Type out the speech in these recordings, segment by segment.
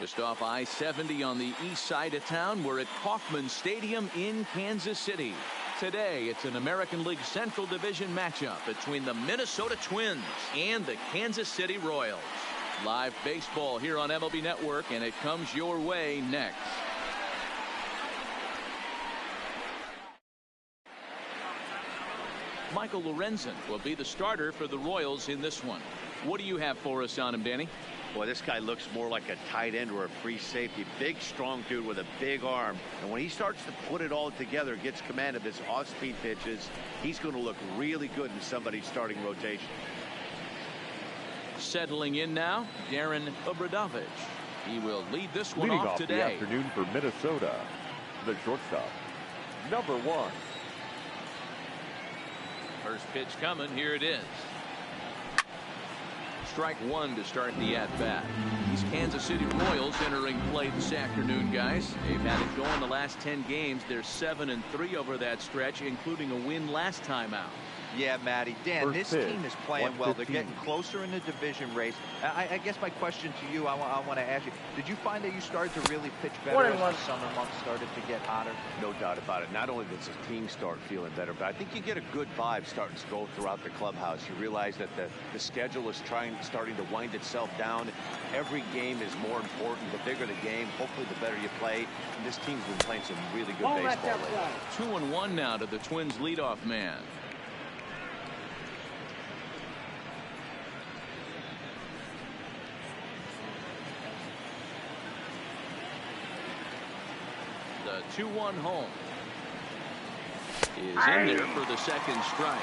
Just off I-70 on the east side of town, we're at Kauffman Stadium in Kansas City. Today, it's an American League Central Division matchup between the Minnesota Twins and the Kansas City Royals. Live baseball here on MLB Network, and it comes your way next. Michael Lorenzen will be the starter for the Royals in this one. What do you have for us on him, Danny? Boy, this guy looks more like a tight end or a free safety. Big, strong dude with a big arm. And when he starts to put it all together, gets command of his off-speed pitches, he's going to look really good in somebody's starting rotation. Settling in now, Darren Obradovich. He will lead this one Leading off today. The afternoon for Minnesota, the shortstop, number 1. First pitch coming. Here it is. Strike one to start the at-bat. These Kansas City Royals entering play this afternoon, guys. They've had it going the last 10 games. They're 7-3 over that stretch, including a win last time out. Yeah, Matty. Dan, this team is playing well. They're getting closer in the division race. I guess my question to you, I want to ask you, did you find that you started to really pitch better as the summer months started to get hotter? No doubt about it. Not only does the team start feeling better, but I think you get a good vibe starting to go throughout the clubhouse. You realize that the schedule is starting to wind itself down. Every game is more important. The bigger the game, hopefully the better you play. And this team's been playing some really good baseball lately. 2-1 now to the Twins leadoff man. The 2-1 home is in there for the second strike.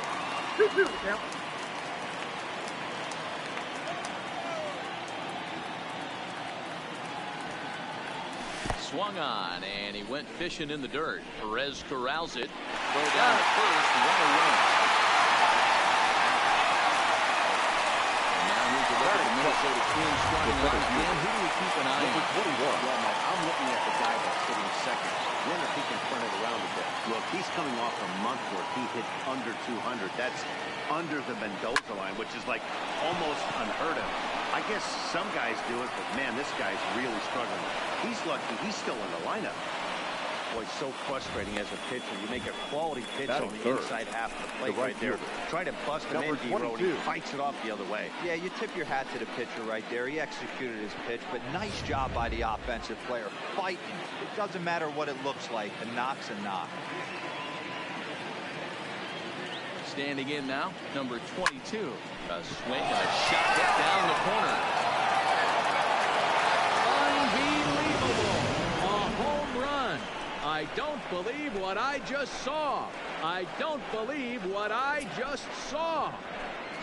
Swung on, and he went fishing in the dirt. Perez corrals it. Throw down to first, run away. And now here's the record. The Minnesota Twins starting line. Dan, who do we keep an eye on? Well, Mike, I'm looking at the guy that's hitting second. Wonder if he can turn it around a bit. Look, he's coming off a month where he hit under 200. That's under the Mendoza line, which is like almost unheard of. I guess some guys do it, but man, this guy's really struggling. He's lucky he's still in the lineup. Boy, it's so frustrating as a pitcher. You make a quality pitch on the inside half of the plate right there. Try to bust him in, D-Road. He fights it off the other way. Yeah, you tip your hat to the pitcher right there. He executed his pitch, but nice job by the offensive player. Fighting. It doesn't matter what it looks like. A knock's a knock. Standing in now, number 22. A swing and a shot down the corner. Unbelievable. A home run. I don't believe what I just saw. I don't believe what I just saw.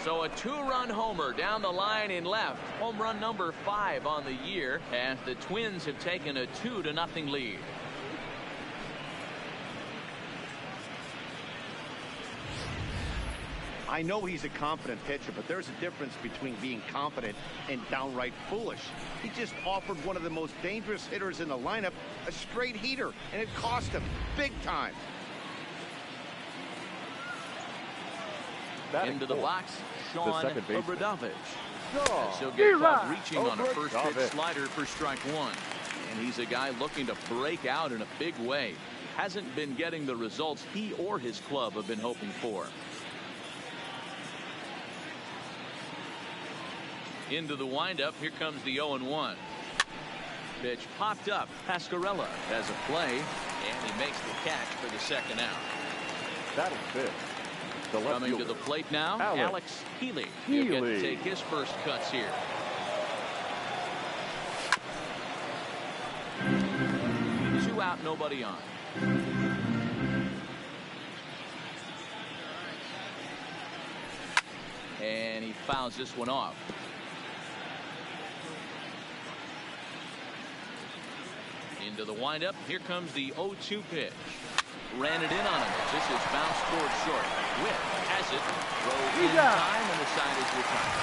So a 2-run homer down the line in left. Home run number 5 on the year, as the Twins have taken a 2-0 lead. I know he's a confident pitcher, but there's a difference between being confident and downright foolish. He just offered one of the most dangerous hitters in the lineup a straight heater, and it cost him big time. Into the box, Sean Obradovich. He'll get caught reaching on a first pitch slider for strike one. And he's a guy looking to break out in a big way. Hasn't been getting the results he or his club have been hoping for. Into the windup. Here comes the 0-1. Pitch popped up. Pascarella has a play, and he makes the catch for the second out. That is fifth. Coming to the plate now, Alex Healy. He'll get to take his first cuts here. Two out, nobody on. And he fouls this one off. Into the windup. Here comes the 0-2 pitch. Ran it in on him. This is bounced toward short. Witt has it. Throw in time, and the side is retired.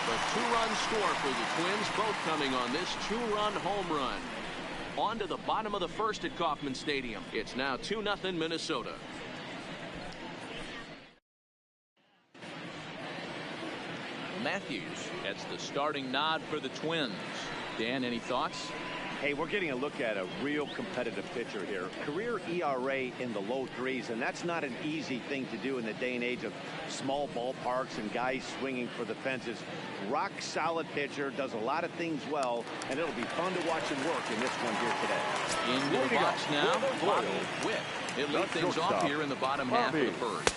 The 2-run score for the Twins, both coming on this 2-run home run. On to the bottom of the first at Kauffman Stadium. It's now 2-0 Minnesota. Matthews gets the starting nod for the Twins. Dan, any thoughts? Hey, we're getting a look at a real competitive pitcher here. Career ERA in the low threes, and that's not an easy thing to do in the day and age of small ballparks and guys swinging for the fences. Rock solid pitcher, does a lot of things well, and it'll be fun to watch him work in this one here today. Into the box now, Bobby Witt. He'll lead things off here in the bottom half of the first.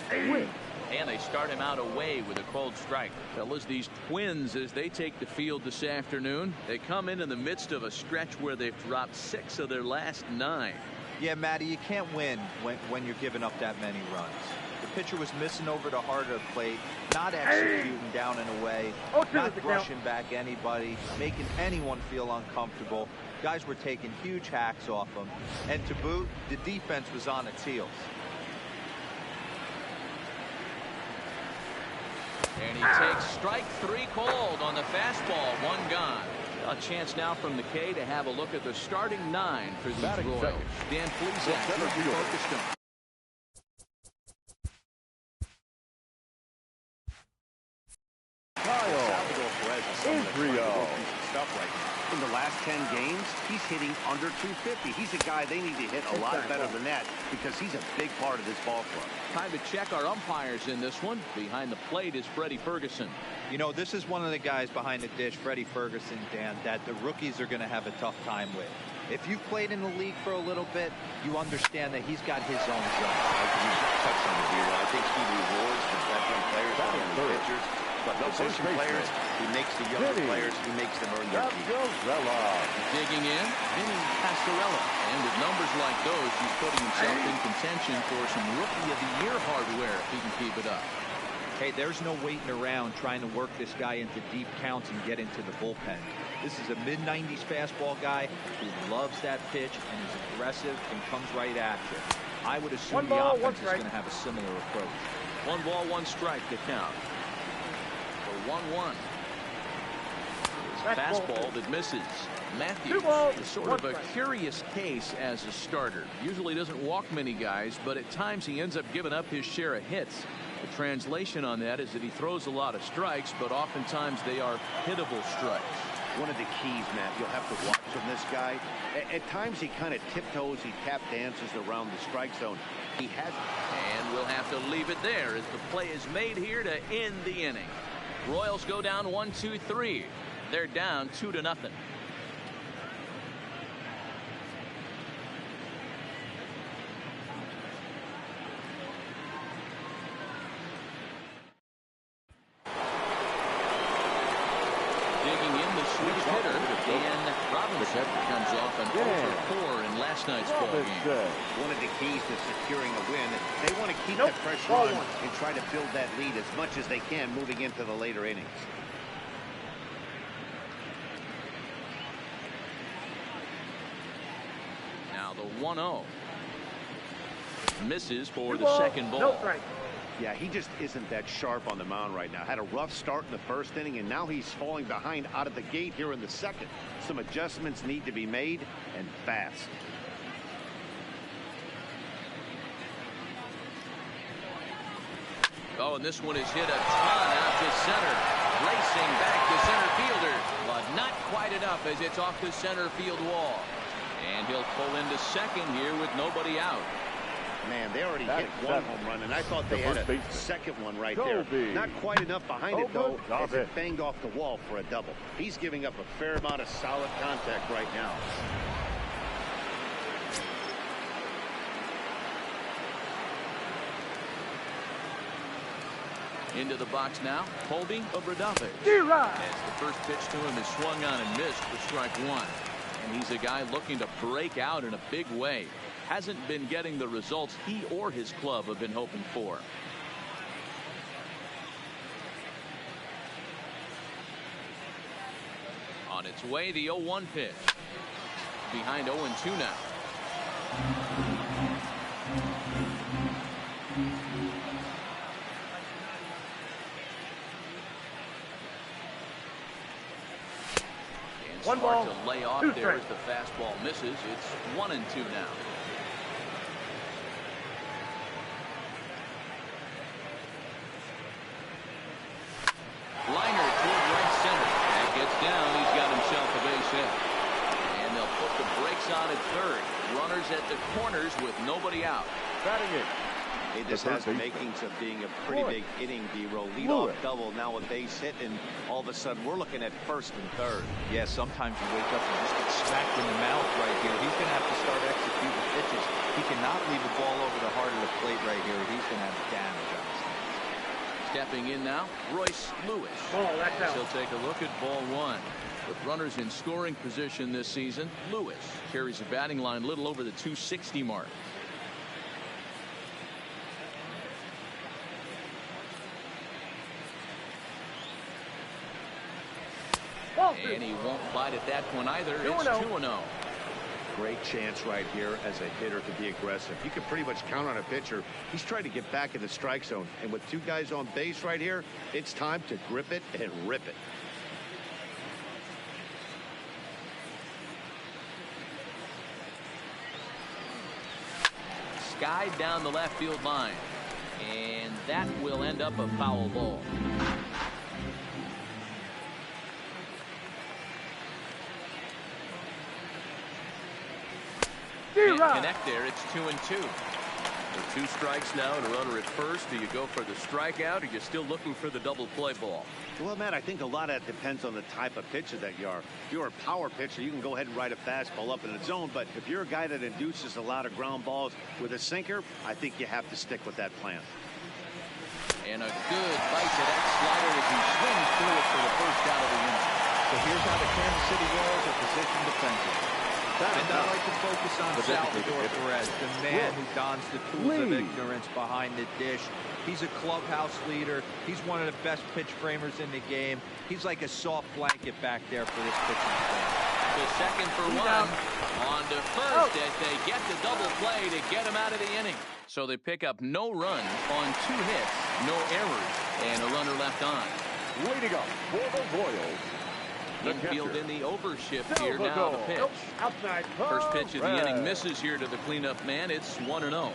And they start him out away with a cold strike. Fellas, these Twins, as they take the field this afternoon, they come in the midst of a stretch where they've dropped 6 of their last 9. Yeah, Matty, you can't win when you're giving up that many runs. The pitcher was missing over the heart of the plate, not executing down and away, not brushing back anybody, making anyone feel uncomfortable. Guys were taking huge hacks off him. And to boot, the defense was on its heels. And he takes strike 3 cold on the fastball. 1 gone. A chance now from the K to have a look at the starting 9 for these Royals. Dan Plesac focused on. In the last 10 games, he's hitting under 250. He's a guy they need to hit a lot better than that because he's a big part of this ball club. Time to check our umpires in this one. Behind the plate is Freddie Ferguson. You know, this is one of the guys behind the dish, Freddie Ferguson, Dan, that the rookies are going to have a tough time with. If you've played in the league for a little bit, you understand that he's got his own zone. I think he rewards the veteran players and the pitchers. But the position players, he makes the younger players, he makes them earn their keep. Digging in, Vinny Pastorella. And with numbers like those, he's putting himself in contention for some Rookie of the Year hardware if he can keep it up. Hey, there's no waiting around trying to work this guy into deep counts and get into the bullpen. This is a mid-90s fastball guy who loves that pitch and is aggressive and comes right at you. I would assume the offense is going to have a similar approach. 1 ball, 1 strike to count. 1-1. Fastball that misses. Matthews is sort of a curious case as a starter. Usually doesn't walk many guys, but at times he ends up giving up his share of hits. The translation on that is that he throws a lot of strikes, but oftentimes they are hittable strikes. One of the keys, Matt, you'll have to watch from this guy. At times he kind of tiptoes, he tap dances around the strike zone. He has. And we'll have to leave it there as the play is made here to end the inning. Royals go down 1-2-3. They're down 2-0. Digging in, the switch hitter, Dan Robinson, comes off an 0-4 in last night's ball game. One of the keys to securing a win, they want to keep the pressure on and try to build that lead as much as they can moving into the later innings. Now the 1-0. Misses for the second ball. Yeah, he just isn't that sharp on the mound right now. Had a rough start in the first inning, and now he's falling behind out of the gate here in the second. Some adjustments need to be made, and fast. Oh, and this one is hit a ton out to center. Racing back to center fielder, but not quite enough as it's off the center field wall. And he'll pull into second here with nobody out. Man, they already hit 1 home run, and I thought they had a second one right there. Not quite enough behind it, though, as it banged off the wall for a double. He's giving up a fair amount of solid contact right now. Into the box now, Colby Obradave. As the first pitch to him is swung on and missed for strike 1. And he's a guy looking to break out in a big way. Hasn't been getting the results he or his club have been hoping for. On its way, the 0-1 pitch. Behind 0-2 now. One ball, to lay off there as the fastball misses. It's 1-2 now. Liner on at third. Runners at the corners with nobody out. Batting it. Hey, this has the makings of being a pretty big inning, D-Roll. Lead-off double, now a base hit, and all of a sudden we're looking at first and third. Yeah, sometimes you wake up and just get smacked in the mouth right here. He's going to have to start executing pitches. He cannot leave a ball over the heart of the plate right here. He's going to have damage on his hands. Stepping in now, Royce Lewis. He'll take a look at ball one. With runners in scoring position this season, Lewis carries a batting line a little over the 260 mark. And he won't bite at that one either. It's 2-0. Great chance right here as a hitter to be aggressive. You can pretty much count on a pitcher. He's trying to get back in the strike zone. And with two guys on base right here, it's time to grip it and rip it. Skied down the left field line. And that will end up a foul ball. Can't connect there. It's 2-2. With 2 strikes now and a runner at first. Do you go for the strikeout, or are you still looking for the double play ball? Well, Matt, I think a lot of that depends on the type of pitcher that you are. If you're a power pitcher, you can go ahead and ride a fastball up in the zone. But if you're a guy that induces a lot of ground balls with a sinker, I think you have to stick with that plan. And a good bite to that slider as he swings through it for the first out of the inning. So here's how the Kansas City Royals are positioned defensively. And I like to focus on Salvador Perez, the man who dons the tools of ignorance behind the dish. He's a clubhouse leader. He's one of the best pitch framers in the game. He's like a soft blanket back there for this pitching staff. The second for one. On to first as they get the double play to get him out of the inning. So they pick up no runs on 2 hits, no errors, and a runner left on. Waiting up for the Royals. Infield in the overshift here now. The pitch. First pitch of the inning misses here to the cleanup man. It's 1-0.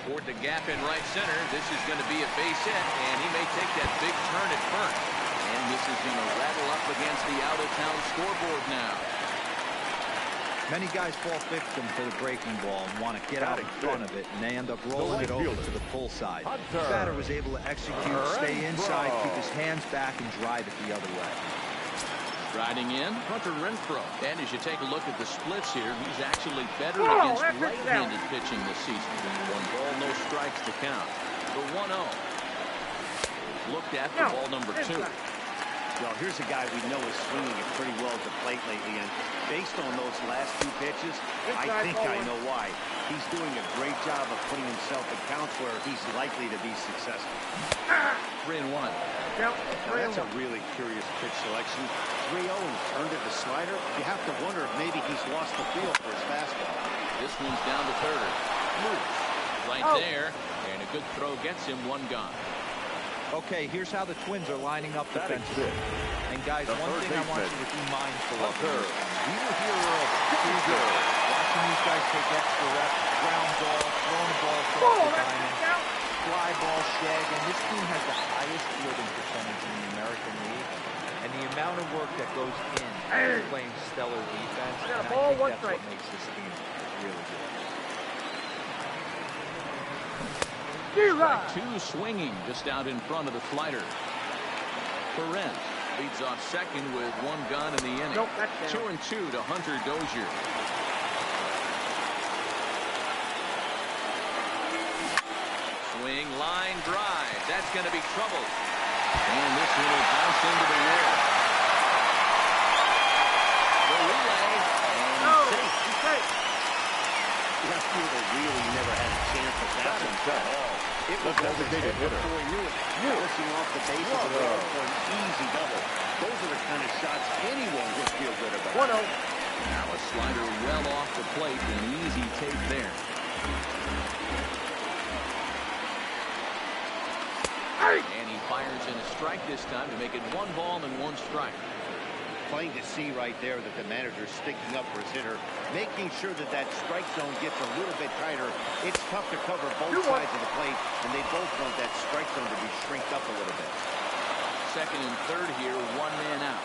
Toward the gap in right center. This is going to be a base hit, and he may take that big turn at first. And this is going to rattle up against the out-of-town scoreboard now. Many guys fall victim to the breaking ball and want to get out in front of it, and they end up rolling it over to the pull side. The batter was able to execute, stay inside, keep his hands back, and drive it the other way. Riding in, Hunter Renfroe. And as you take a look at the splits here, he's actually better against right-handed pitching this season. 1 ball, no strikes to count. The 1-0. Looked at for ball number 2. Well, here's a guy we know is swinging it pretty well at the plate lately, and based on those last 2 pitches, I think I know why. He's doing a great job of putting himself in counts where he's likely to be successful. 3-1. Now, that's a really curious pitch selection. 3-0 and turned it to slider. You have to wonder if maybe he's lost the feel for his fastball. This one's down to third. Moves right there, and a good throw gets him 1 gone. Okay, here's how the Twins are lining up defensively. And guys, one thing I want you to be mindful of here. We were here early. Watching these guys take extra reps, ground ball, throwing the ball across the diamond, fly ball, shag, and this team has the highest fielding percentage in the American League. And the amount of work that goes in playing stellar defense, and I think that's what makes this team really good. Strike 2 swinging just out in front of the slider. Perez leads off second with 1 gone in the inning. 2-2 to Hunter Dozier. Swing, line drive. That's going to be trouble. And this one will bounce into the wall. The relay. And safe. Left fielder really never had a chance at that one at all. It was designated hitter before he knew it. Pushing off the base of the ball for an easy double. Those are the kind of shots anyone would feel good about. 1-0. Now a slider well off the plate. An easy take there. And he fires in a strike this time to make it 1 ball and 1 strike. Plain to see right there that the manager's sticking up for his hitter, making sure that that strike zone gets a little bit tighter. It's tough to cover both sides of the plate, and they both want that strike zone to be shrinked up a little bit. Second and third here, 1 man out.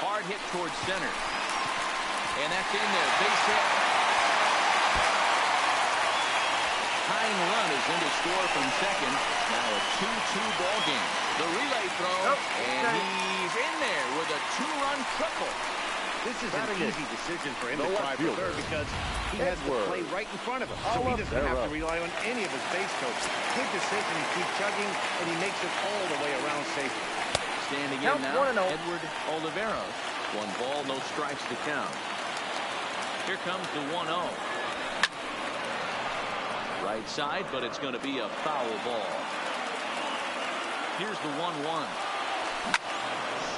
Hard hit towards center. And that's in there. Base hit. Tying run is in to score from second. Now a 2-2 ball game. The relay throw. And he's in there with a 2-run triple. This is an easy decision for him to try for third because he has the play right in front of him. So he doesn't have to rely on any of his base coaches. Good decision to keep chugging, and he makes it all the way around safely. Standing in now, Edward Oliveros. 1 ball, no strikes to count. Here comes the 1-0. Right side, but it's going to be a foul ball. Here's the 1-1.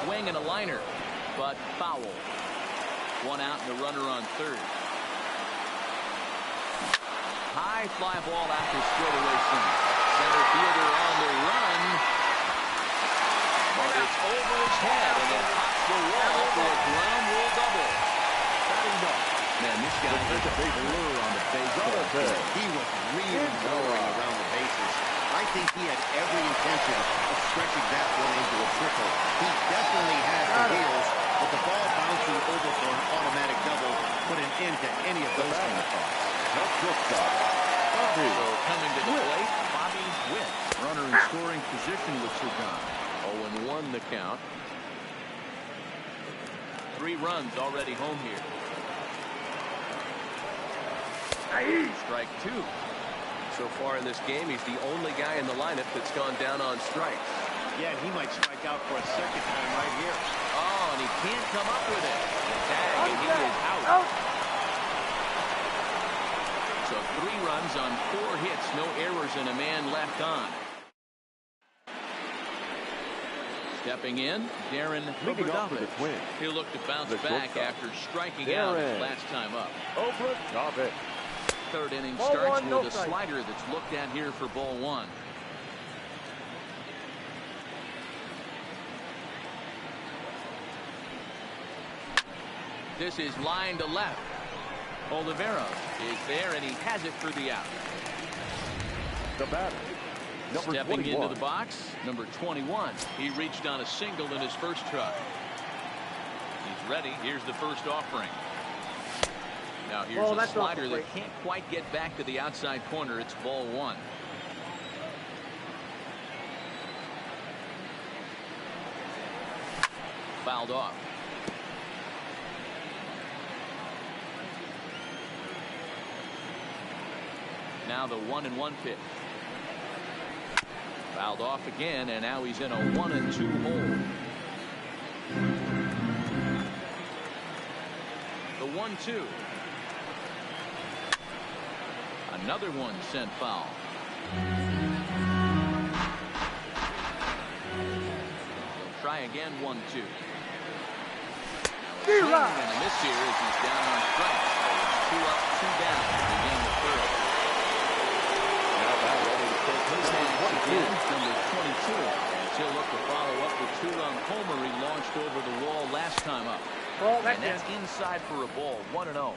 Swing and a liner, but foul. 1 out and a runner on third. High fly ball after straightaway swing. Center fielder on the run. But it's over his head and it pops the wall for a ground rule double. Man, this guy has a big lure on the baseball. He was really lowering around the bases. I think he had every intention of stretching that one into a triple. He definitely had the wheels, but the ball bouncing over for an automatic double put an end to any of those kind of thoughts. So coming to the plate, Bobby Witt. Runner in scoring position with Sugan. 0-1 the count. 3 runs already home here. Strike 2. So far in this game, he's the only guy in the lineup that's gone down on strikes. Yeah, and he might strike out for a second time right here. Oh, and he can't come up with it. Tag, and he is out. So 3 runs on 4 hits, no errors, and a man left on. Stepping in, Darren Hruberdovich. He'll look to bounce back after striking out his last time up. Third inning starts with a slider that's looked at here for ball 1. This is line to left. Oliveros is there, and he has it for the out. The batter, number Stepping 21. into the box, number 21. He reached on a single in his first try. He's ready. Here's the first offering. Now here's a slider that can't quite get back to the outside corner. It's ball 1. Fouled off. Now the 1-1 pitch. Fouled off again, and now he's in a 1-2 hole. The 1-2. Another one sent foul. He'll try again. 1-2. And a miss here as he's down on strikes. So 2 up, 2 down to begin the third. Again, number 22. And he'll look to follow up the 2-run homer he launched over the wall last time up. And that's inside for a ball. 1-0.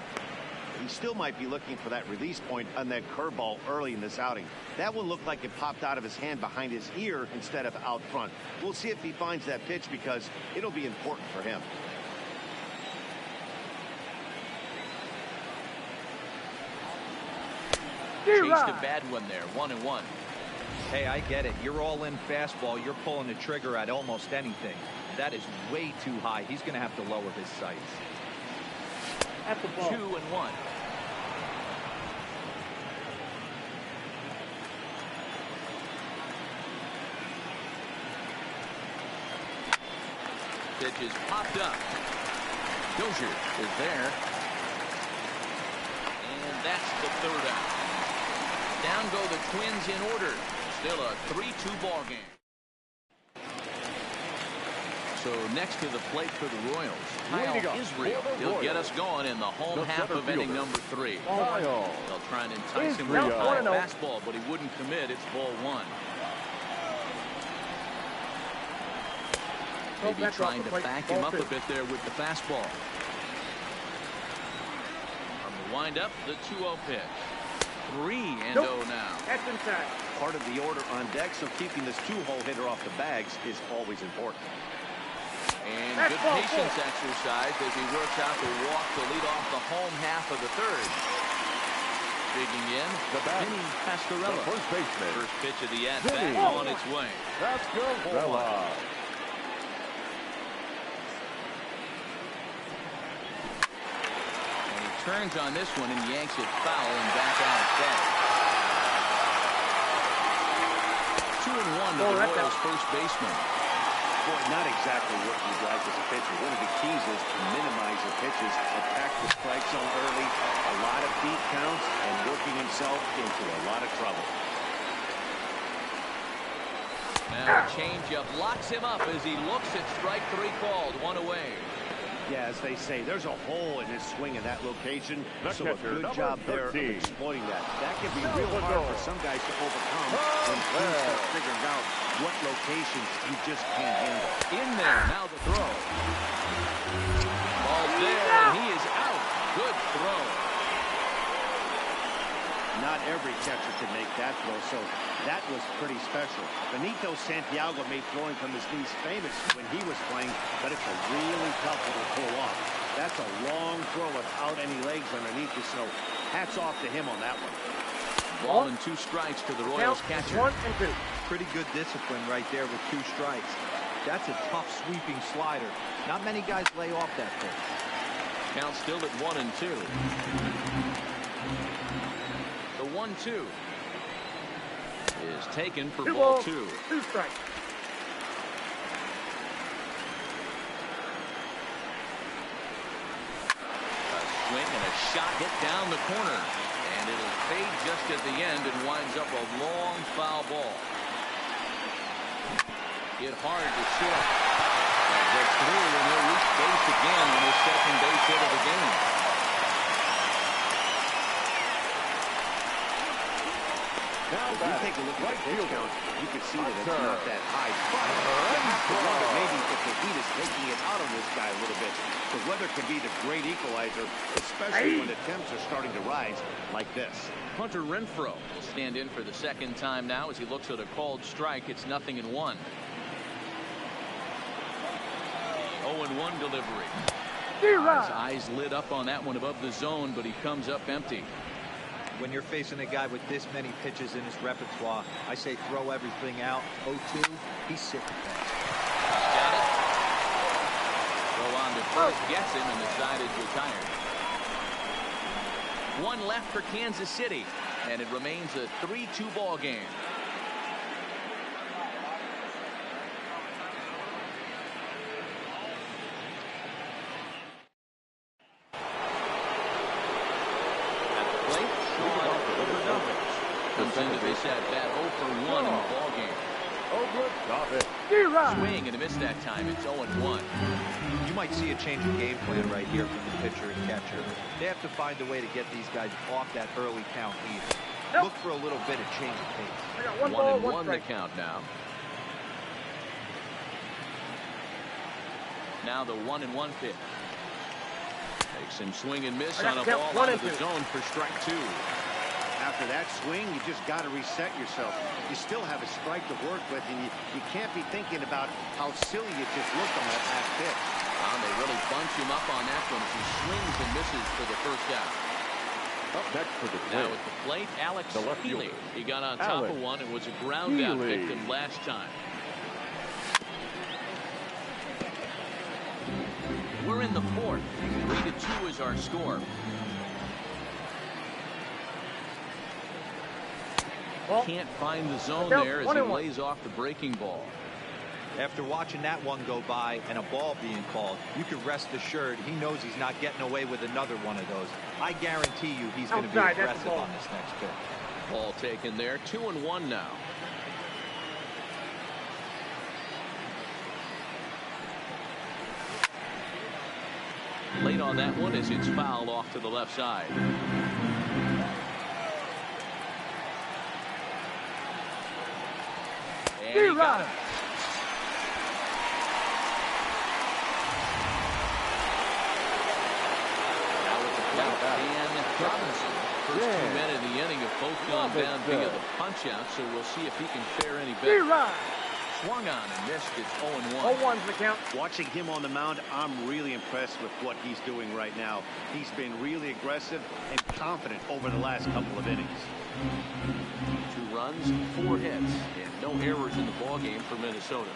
He still might be looking for that release point on that curveball early in this outing. That one looked like it popped out of his hand behind his ear instead of out front. We'll see if he finds that pitch because it'll be important for him. Chased a bad one there. 1-1. Hey, I get it. You're all in fastball. You're pulling the trigger at almost anything. That is way too high. He's going to have to lower his sights. At the ball. 2-1. Pitch is popped up. Dozier is there. And that's the third out. Down go the Twins in order. Still a 3-2 ball game. So next to the plate for the Royals, Kyle Israel. He'll get us going in the home half of inning number 3. They'll try and entice him with a high fastball, but he wouldn't commit. It's ball 1. Maybe trying to back him up a bit there with the fastball. On the windup, the 2-0 pitch. 3-0 now. That's inside. Part of the order on deck, so keeping this 2-hole hitter off the bags is always important. And good patience exercise as he works out the walk to lead off the home half of the third. Digging in, Vinny Pasquarella. First baseman. First pitch of the at-bat on its way. Pasquarella. And he turns on this one and yanks it foul and back out of play. 2-1 to the Royals' first baseman. Boy, not exactly what you'd like as a pitcher. One of the keys is to minimize your pitches, attack the strike zone early, a lot of beat counts, and working himself into a lot of trouble. Now a changeup locks him up as he looks at strike 3 called, 1 away. Yeah, as they say, there's a hole in his swing in that location, so a catcher, good job there of 13. exploiting that. That can be real hard for some guys to overcome when teams start figuring out what locations you just can't handle. In there, now the throw. Ball there, and he is out. Good throw. Not every catcher can make that throw, so that was pretty special. Benito Santiago made throwing from his knees famous when he was playing, but it's a really tough one to pull off. That's a long throw without any legs underneath you, so hats off to him on that one. Ball and 2 strikes to the Royals catcher. 1 and 2. Pretty good discipline right there with 2 strikes. That's a tough sweeping slider. Not many guys lay off that pitch. Count still at 1 and 2. The 1-2 is taken for ball 2. 2 strikes. A swing and a shot hit down the corner. And it'll fade just at the end and winds up a long foul ball. Hit hard to short. And gets through and he'll reach base again on his second base hit of the game. Now, if you take a look at the pitch count, you can see that it's not that high. But you have to wonder maybe if the heat is taking it out on this guy a little bit. The weather can be the great equalizer, especially when the temps are starting to rise like this. Hunter Renfroe will stand in for the second time now as he looks at a called strike. It's 0-1. 0-1 delivery. His eyes lit up on that one above the zone, but he comes up empty. When you're facing a guy with this many pitches in his repertoire, I say throw everything out. 0-2, he's sitting fast. Got it. Throw on to first, gets him, and the side is retired. 1 left for Kansas City, and it remains a 3-2 ball game. Comes into this at-bat 0 for 1 in the ball game. Swing and a miss that time. It's 0-1. You might see a change of game plan right here from the pitcher and catcher. They have to find a way to get these guys off that early count either. Look for a little bit of change of pace. 1-1 the count now. Now the 1-1 pitch. Takes some swing and miss on a ball out of the zone for strike 2. After that swing, you just got to reset yourself. You still have a strike to work with, and you can't be thinking about how silly it just looked on that last pitch. They really bunch him up on that one as he swings and misses for the first out. Up next for the Now at the plate, Alex Healy. He got on top of one and was a ground out victim last time. We're in the 4th. 3-2 is our score. Can't find the zone there as he lays off the breaking ball. After watching that one go by and a ball being called, you can rest assured he knows he's not getting away with another one of those. I guarantee you he's going to be aggressive on this next pitch. Ball taken there. 2-1 now. Late on that one as it's fouled off to the left side. And he got him. Now with the count, Dan Robinson. First 2 men in the inning have both gone down via the punch-out, so we'll see if he can fare any better. swung on and missed. It's 0-1. 0-1's the count. Watching him on the mound, I'm really impressed with what he's doing right now. He's been really aggressive and confident over the last couple of innings. 2 runs, 4 hits, and no errors in the ballgame for Minnesota.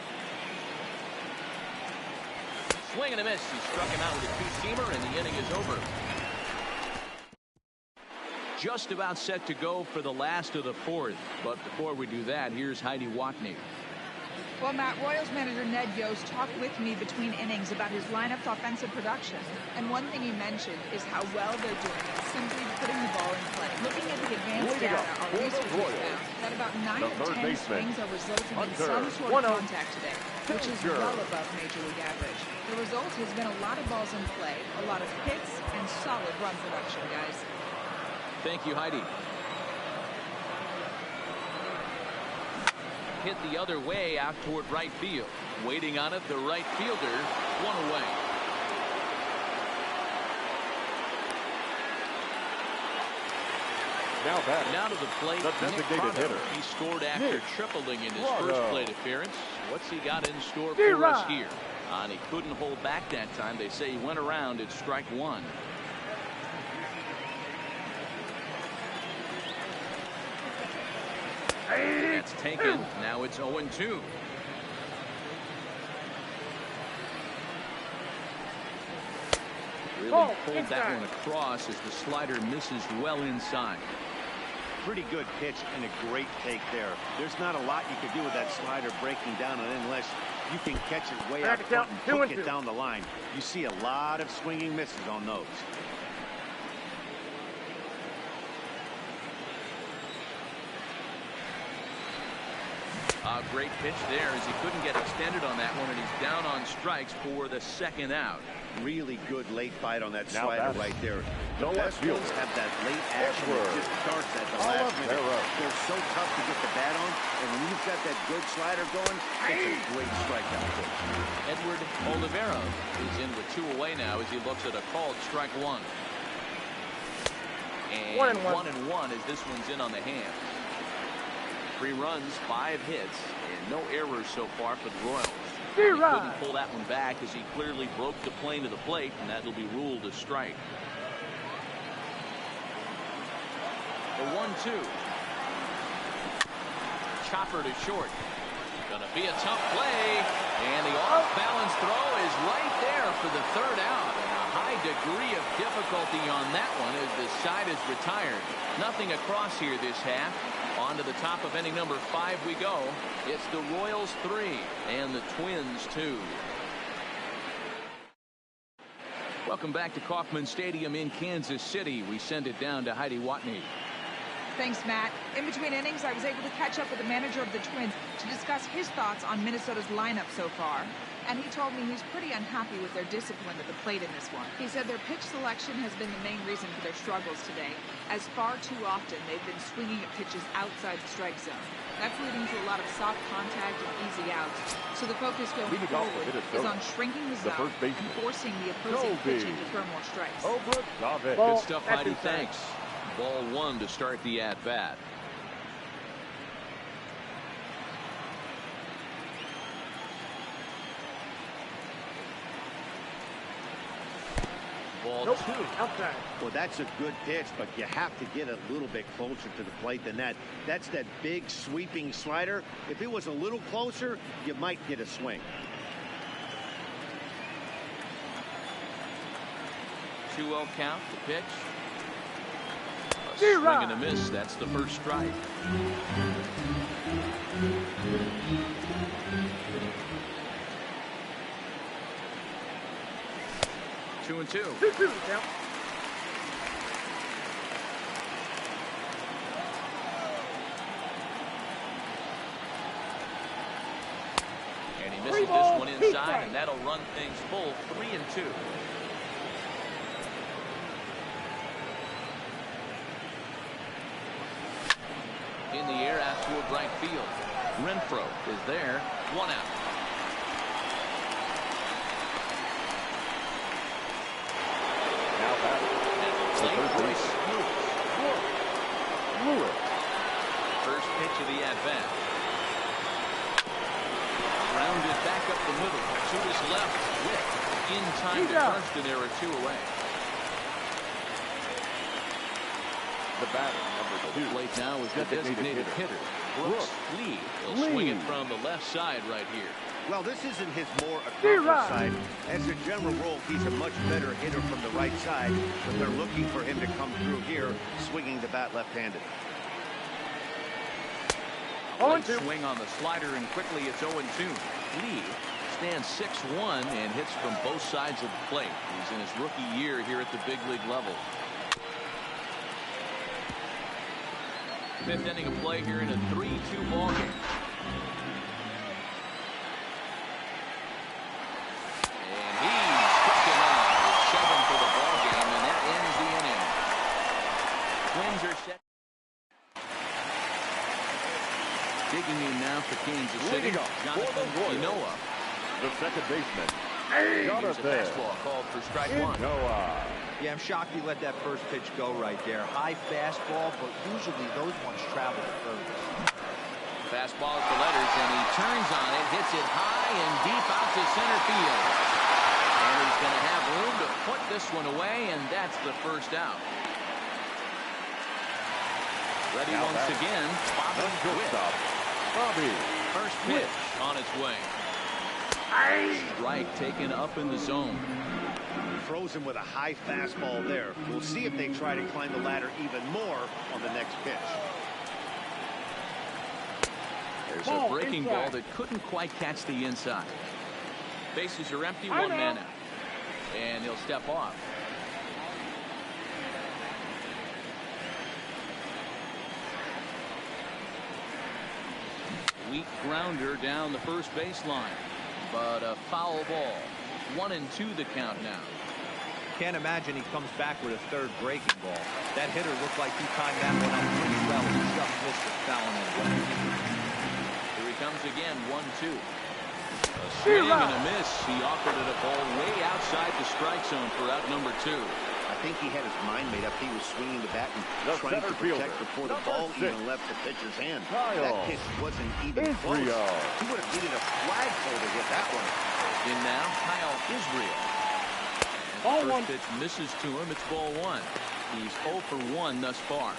Swing and a miss. He struck him out with a two-seamer, and the inning is over. Just about set to go for the last of the 4th. But before we do that, here's Heidi Watney. Well, Matt, Royals manager Ned Yost talked with me between innings about his lineup's offensive production. And one thing he mentioned is how well they're doing at simply putting the ball in play. Looking at the advanced data, our researchers found that about 9 of 10 swings are resulting in some sort of contact today, which is well above Major League average. The result has been a lot of balls in play, a lot of hits, and solid run production, guys. Thank you, Heidi. Hit the other way out toward right field. Waiting on it, the right fielder. 1 away. Now to the plate, the designated hitter. He scored after tripling in his first plate appearance. What's he got in store for us here? And he couldn't hold back that time. They say he went around at strike 1. That's taken. Now it's 0-2. Really pulled that one across as the slider misses well inside. Pretty good pitch and a great take there. There's not a lot you can do with that slider breaking down, and unless you can catch it way out front and hook it down the line, you see a lot of swinging misses on those. A great pitch there as he couldn't get extended on that one, and he's down on strikes for the 2nd out. Really good late bite on that slider right there. The No best ones have that late action that just starts at the last minute. They're so tough to get the bat on, and when you've got that good slider going, it's a great strikeout pitch. Edward Olivera is in with 2 away now as he looks at a called strike 1. And 1-1 as this one's in on the hand. 3 runs, 5 hits, and no errors so far for the Royals. He couldn't pull that one back as he clearly broke the plane to the plate, and that'll be ruled a strike. The 1-2. Chopper to short. Gonna be a tough play, and the off-balance throw is right there for the 3rd out. And a high degree of difficulty on that one as the side is retired. Nothing across here this half. On to the top of inning number 5 we go. It's the Royals 3 and the Twins 2. Welcome back to Kauffman Stadium in Kansas City. We send it down to Heidi Watney. Thanks, Matt. In between innings, I was able to catch up with the manager of the Twins to discuss his thoughts on Minnesota's lineup so far. And he told me he's pretty unhappy with their discipline at the plate in this one. He said their pitch selection has been the main reason for their struggles today, as far too often they've been swinging at pitches outside the strike zone. That's leading to a lot of soft contact and easy outs. So the focus going forward is on shrinking the zone and forcing the opposing pitching to throw more strikes. Good stuff, Heidi. Thanks. Ball 1 to start the at-bat. Ball 2. Outside. Well, that's a good pitch, but you have to get a little bit closer to the plate than that. That's that big sweeping slider. If it was a little closer, you might get a swing. 2-0 count, the pitch. A swing and a miss. That's the first strike. Two and two. 2-2 count. And he misses this one inside, and that'll run things full. 3-2. In the air out toward right field. Renfroe is there. 1 out. Now batting. Royce Lewis. First pitch of the at-bat. Grounded back up the middle to his left. With in time to crunch, and there are 2 away. The batter, number 2. Plate now is the designated hitter, Brooks Lee. He'll swing it from the left side right here. Well, this isn't his more accomplished side. As a general rule, he's a much better hitter from the right side, but they're looking for him to come through here, swinging the bat left-handed. Late swing on the slider, and quickly it's 0-2. Lee stands 6'1" and hits from both sides of the plate. He's in his rookie year here at the big league level. 5th inning of play here in a 3-2 ball game. And he's stricken out with 7 for the ball game, and that ends the inning. Twins are set. Digging in now for Kansas City, Jonathan Ynoa. The second baseman, Here's a Jonathan fastball called for strike 1. Ynoa. Yeah, I'm shocked he let that first pitch go right there. High fastball, but usually those ones travel further. Fastball at the letters, and he turns on it, hits it high and deep out to center field. And he's going to have room to put this one away, and that's the first out. Ready Now once again, Bobby Witt. Bobby. First pitch on its way. Strike taken up in the zone. Throws him with a high fastball there. We'll see if they try to climb the ladder even more on the next pitch. There's a breaking ball that couldn't quite catch the inside. Bases are empty, 1 man out. And he'll step off. Weak grounder down the first baseline, but a foul ball. 1-2 the count now. Can't imagine he comes back with a 3rd breaking ball. That hitter looked like he timed that one up pretty well. He just missed it, fouling it away. Here he comes again, 1-2. A swing and a miss. He offered it a ball way outside the strike zone for out number 2. I think he had his mind made up. He was swinging the bat and trying to protect before the ball even left the pitcher's hand. That pitch wasn't even close. He would have needed a flagpole to hit that one. In now, Kyle Israel. And first pitch misses to him. It's ball 1. He's 0 for 1 thus far.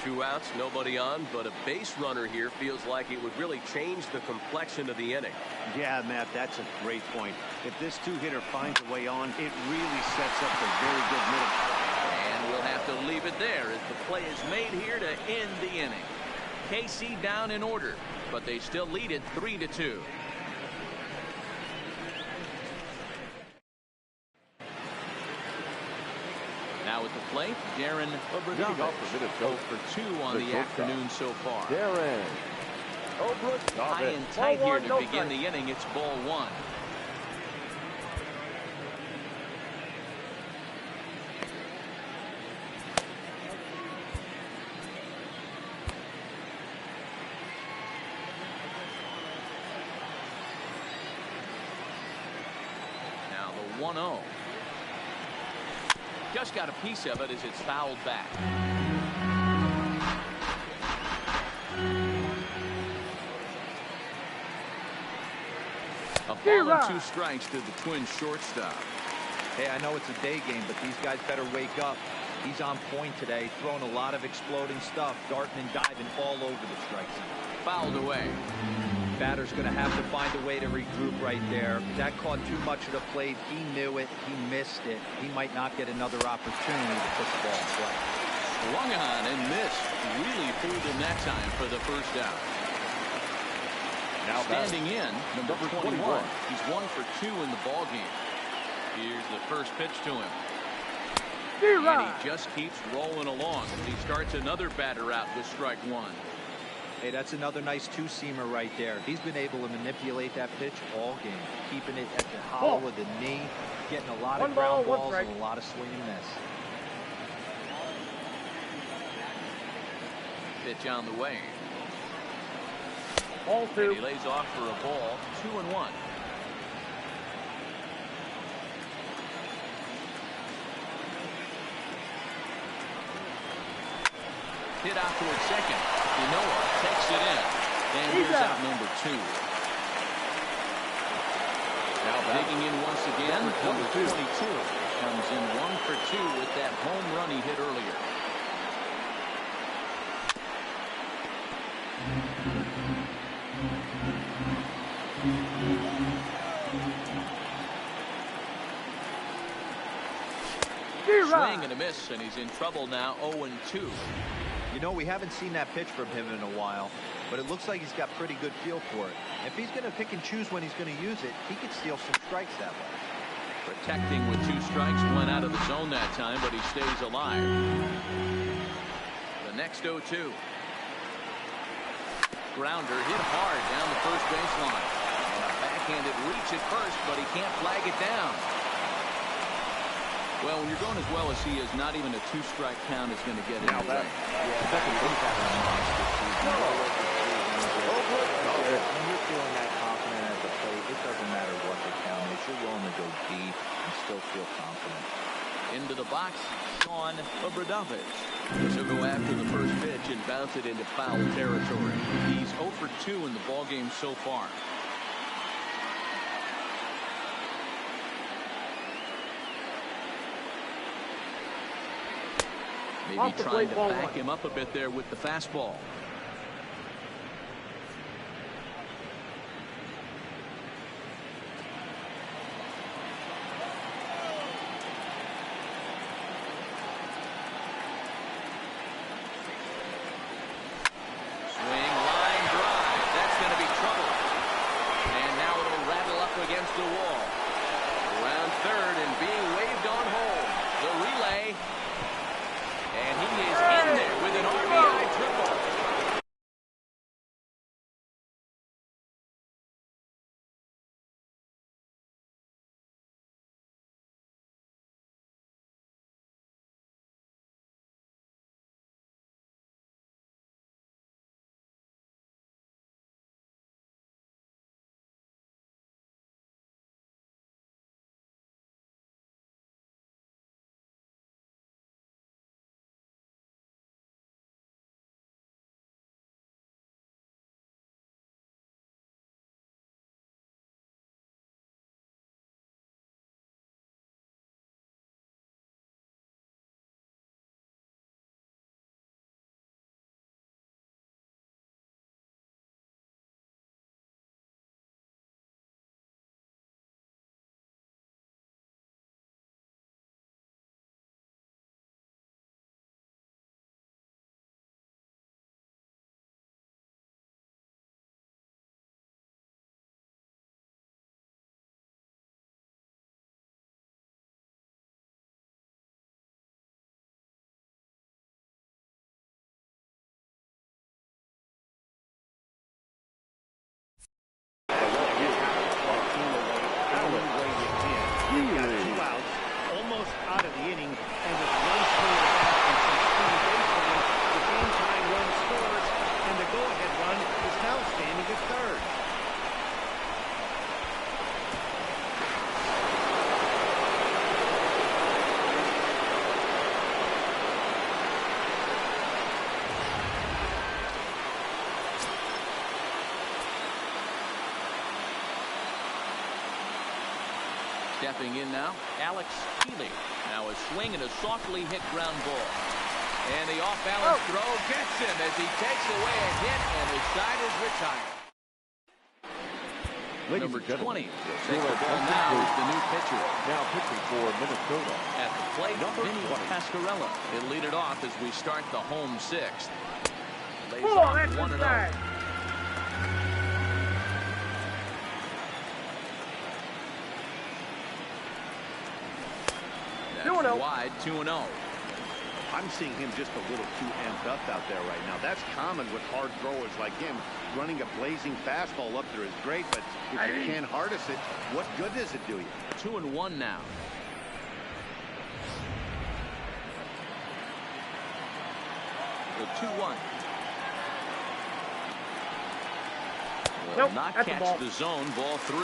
Two outs, nobody on, but a base runner here feels like it would really change the complexion of the inning. Yeah, Matt, that's a great point. If this 2-hitter finds a way on, it really sets up a very good middle. And we'll have to leave it there as the play is made here to end the inning. KC down in order, but they still lead it 3-2. Now at the plate, Darren O'Brien. 0 for 2 on the afternoon so far. Darren. High and tight here to begin the inning. It's ball 1. Now the 1-0. Just got a piece of it as it's fouled back. A ball and 2 strikes to the Twins shortstop. Hey, I know it's a day game, but these guys better wake up. He's on point today, throwing a lot of exploding stuff, darting and diving all over the strike zone. Fouled away. Batter's going to have to find a way to regroup right there. That caught too much of the plate. He knew it. He missed it. He might not get another opportunity to put the ball in play. Swung on and missed. Really fooled him that time for the first out. Now standing in, number 21. He's 1 for 2 in the ball game. Here's the first pitch to him. And he just keeps rolling along as he starts another batter out with strike 1. Hey, that's another nice 2-seamer right there. He's been able to manipulate that pitch all game, keeping it at the hollow of the knee, getting a lot of ground balls and a lot of swing and miss. Pitch on the way. Ball And 2. he lays off for a ball, 2-1. Hit out towards second. Manoah takes it in. And here's out number 2. Now digging in once again, number 22 comes in 1 for 2 with that home run he hit earlier. Swing and a miss, and he's in trouble now, 0-2. You know, we haven't seen that pitch from him in a while, but it looks like he's got pretty good feel for it. If he's going to pick and choose when he's going to use it, he could steal some strikes that way. Protecting with 2 strikes, went out of the zone that time, but he stays alive. The next 0-2. Grounder hit hard down the first baseline. And a backhanded reach at first, but he can't flag it down. Well, when you're going as well as he is, not even a 2-strike count is going to get it. Now that, second base having a monster season. When you're feeling that confident at the plate, it doesn't matter what the count is. You're willing to go deep and still feel confident. Into the box, Sean Obradovich. He'll go after the first pitch and bounce it into foul territory. He's 0 for 2 in the ballgame so far. Maybe trying to back him up a bit there with the fastball. Swing, line drive. That's going to be trouble. And now it'll rattle up against the wall. Around third and being waved on home. The relay. And he is in there with an RBI triple. Out of the inning, and with one swing of the bat and some speed baseline, the game-tying run scores, and the go-ahead run is now standing at third. Stepping in now, Alex Healy. Now a swing and a softly hit ground ball. And the off-balance throw gets him as he takes away a hit, and his side is retired. Number 20 takes the ball now is the new pitcher. Now pitching for Minnesota. At the plate, Vinny 20. Pascarella. He'll lead it off as we start the home 6th. Lays Oh, off that's 1-0. inside. That's wide, 2-0. I'm seeing him just a little too amped up out there right now. That's common with hard throwers like him. Running a blazing fastball up there is great, but if you can't harness it, what good does it do you? 2-1 now. The 2-1. Will Nope, not that's a catch ball. the zone. Ball 3.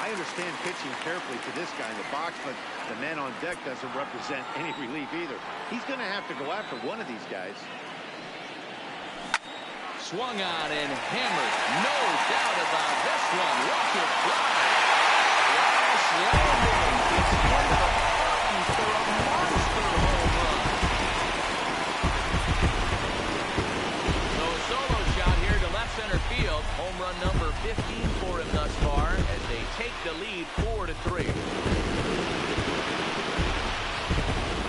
I understand pitching carefully to this guy in the box, but the man on deck doesn't represent any relief either. He's going to have to go after one of these guys. Swung on and hammered. No doubt about this one. Watch it fly. Last landing. It's into the park for a monster home run. So a solo shot here to left center field. Home run number 15 for him thus far as they take the lead 4-3.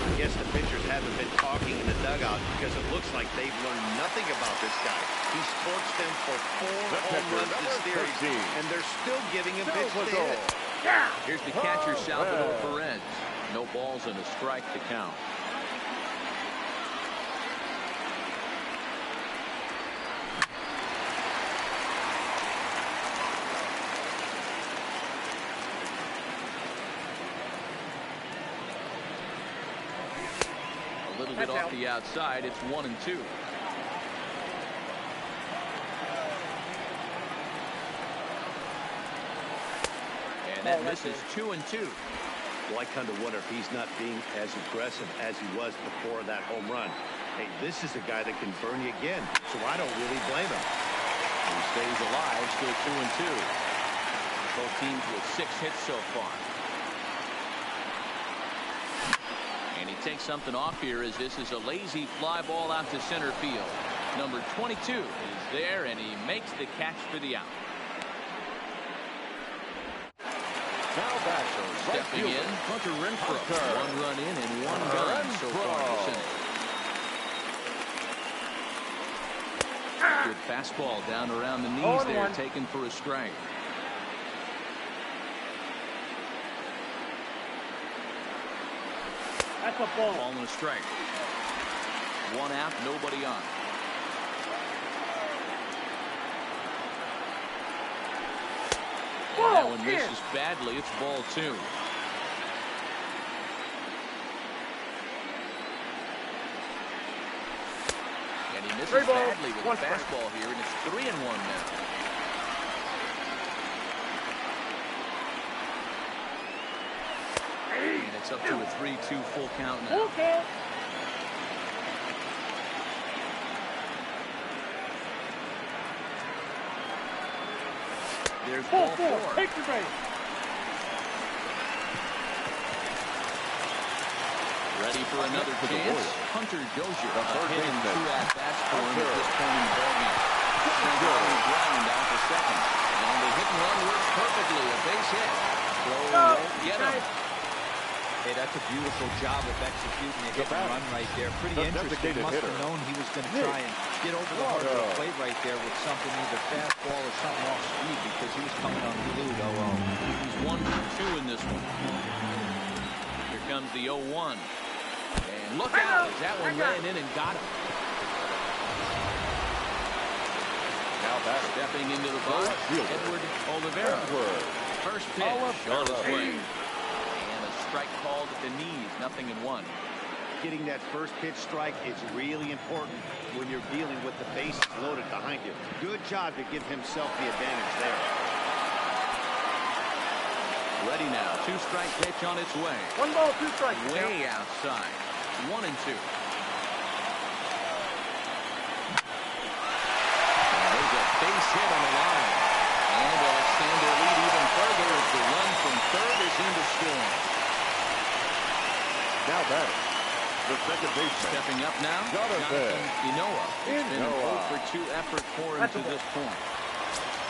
I guess the pitchers haven't been talking in the dugout because it looks like they've learned nothing about this guy. He's torched them for 4 home runs this series, and they're still giving him pitch to hit. Here's the catcher, Salvador Perez. No balls and a strike to count. A little bit off the outside. It's 1-2. And that misses 2-2. Well, I kind of wonder if he's not being as aggressive as he was before that home run. Hey, this is a guy that can burn you again, so I don't really blame him. He stays alive, still 2-2. Both teams with 6 hits so far. And he takes something off here as this is a lazy fly ball out to center field. Number 22 is there, and he makes the catch for the out. Now back to Stepping in, Hunter Renfroe. 1 run in and 1 gun so far this inning. Good fastball down around the knees there, taken for a strike. That's a ball. Ball and a strike. 1 out, nobody on. And that one misses badly. It's ball 2. And he misses badly with the fastball here, and it's 3-1 now. And it's up to a 3-2 full count now. Okay. There's ball 4. Take the base. Ready for another chance. Hunter Dozier hitting 2 at-bats for him at this point in the ballgame. Ground out to second. And the hit and run works perfectly. A base hit. Blow won't get him. Hey, that's a beautiful job of executing a hit and run right there. Pretty interesting. Must have known he was going to try and get over the heart of the plate right there with something, either fastball or something off speed, because he was coming unglued. He's 1 for 2 in this one. Here comes the 0-1. And look out as that one ran in and got him. Now batter. Stepping into the box, Edward Oliveira. First pitch on his way. Strike called at the knees, 0-1. Getting that first pitch strike is really important when you're dealing with the bases loaded behind you. Good job to give himself the advantage there. Ready now. 2-strike pitch on its way. 1 ball, 2 strikes. Way outside. 1-2. There's a base hit on the line. And they'll extend their lead even further as the run from third is in to score. Now batter. The second baseman. Stepping up now, Jonathan Inoa. It's been an 0-for-2 effort for him to this point.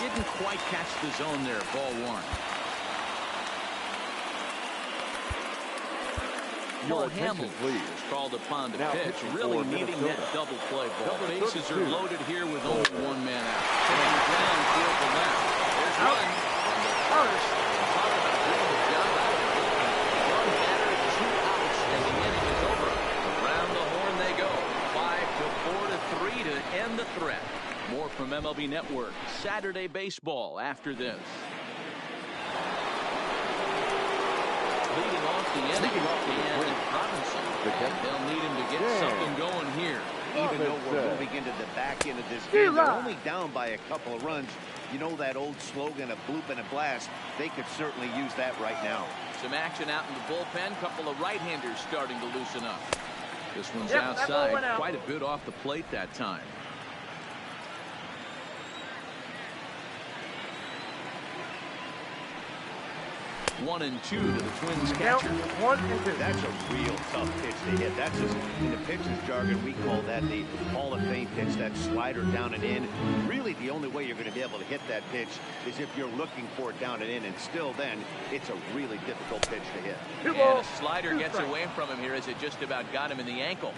Didn't quite catch the zone there, ball 1. Paul Hamilton is called upon to pitch, really needing that double play ball. Bases are loaded here with only 1 man out. Taking ground field to left. There's one. First. Talk about doing the job out of it. 1 batter, 2 outs, and the inning is over. Around the horn they go. 5-4-3 to end the threat. More from MLB Network. Saturday baseball after this. Leading off the inning, and Robinson. They'll need him to get something going here, even though we're moving jumping into the back end of this game. They're only down by a couple of runs. You know that old slogan, a bloop and a blast. They could certainly use that right now. Some action out in the bullpen. Couple of right-handers starting to loosen up. This one's outside. Quite a bit off the plate that time. 1-2 to the Twins catcher. 1-2. That's a real tough pitch to hit. That's just, in the pitcher's jargon, we call that the Hall of Fame pitch, that slider down and in. Really, the only way you're going to be able to hit that pitch is if you're looking for it down and in, and still then, it's a really difficult pitch to hit. And a slider gets away from him here as it just about got him in the ankle.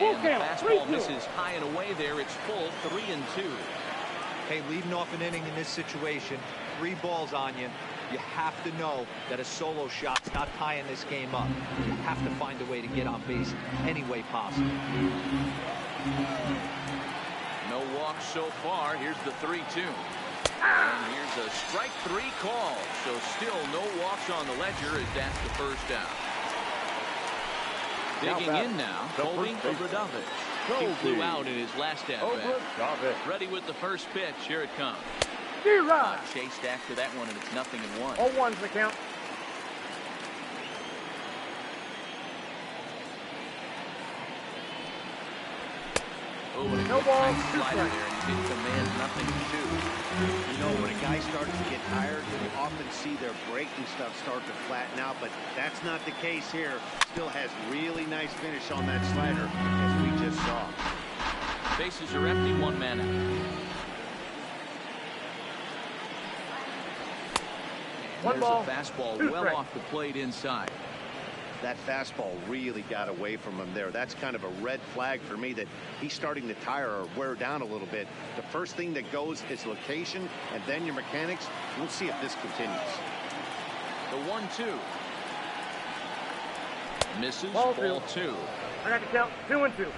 And the fastball misses high and away there. It's full, 3-2. Hey, leading off an inning in this situation, 3 balls on you. You have to know that a solo shot's not tying this game up. You have to find a way to get on base any way possible. No walks so far. Here's the 3-2. And here's a strike 3 call. So still no walks on the ledger as that's the first out. Digging in now, Colby Obradovich. He flew out in his last at-bat. Ready with the first pitch. Here it comes. Chased after that one, and it's 0-1. 0-1's the count. Oh, and no ball. Slider there, and he did command 0-2. You know, when a guy starts to get tired, you often see their breaking stuff start to flatten out, but that's not the case here. Still has really nice finish on that slider, as we just saw. Bases are empty, 1 man out. And there's a fastball well off the plate inside. That fastball really got away from him there. That's kind of a red flag for me that he's starting to tire or wear down a little bit. The first thing that goes is location and then your mechanics. We'll see if this continues. The 1-2. Misses, ball 2. I got to count 2-2.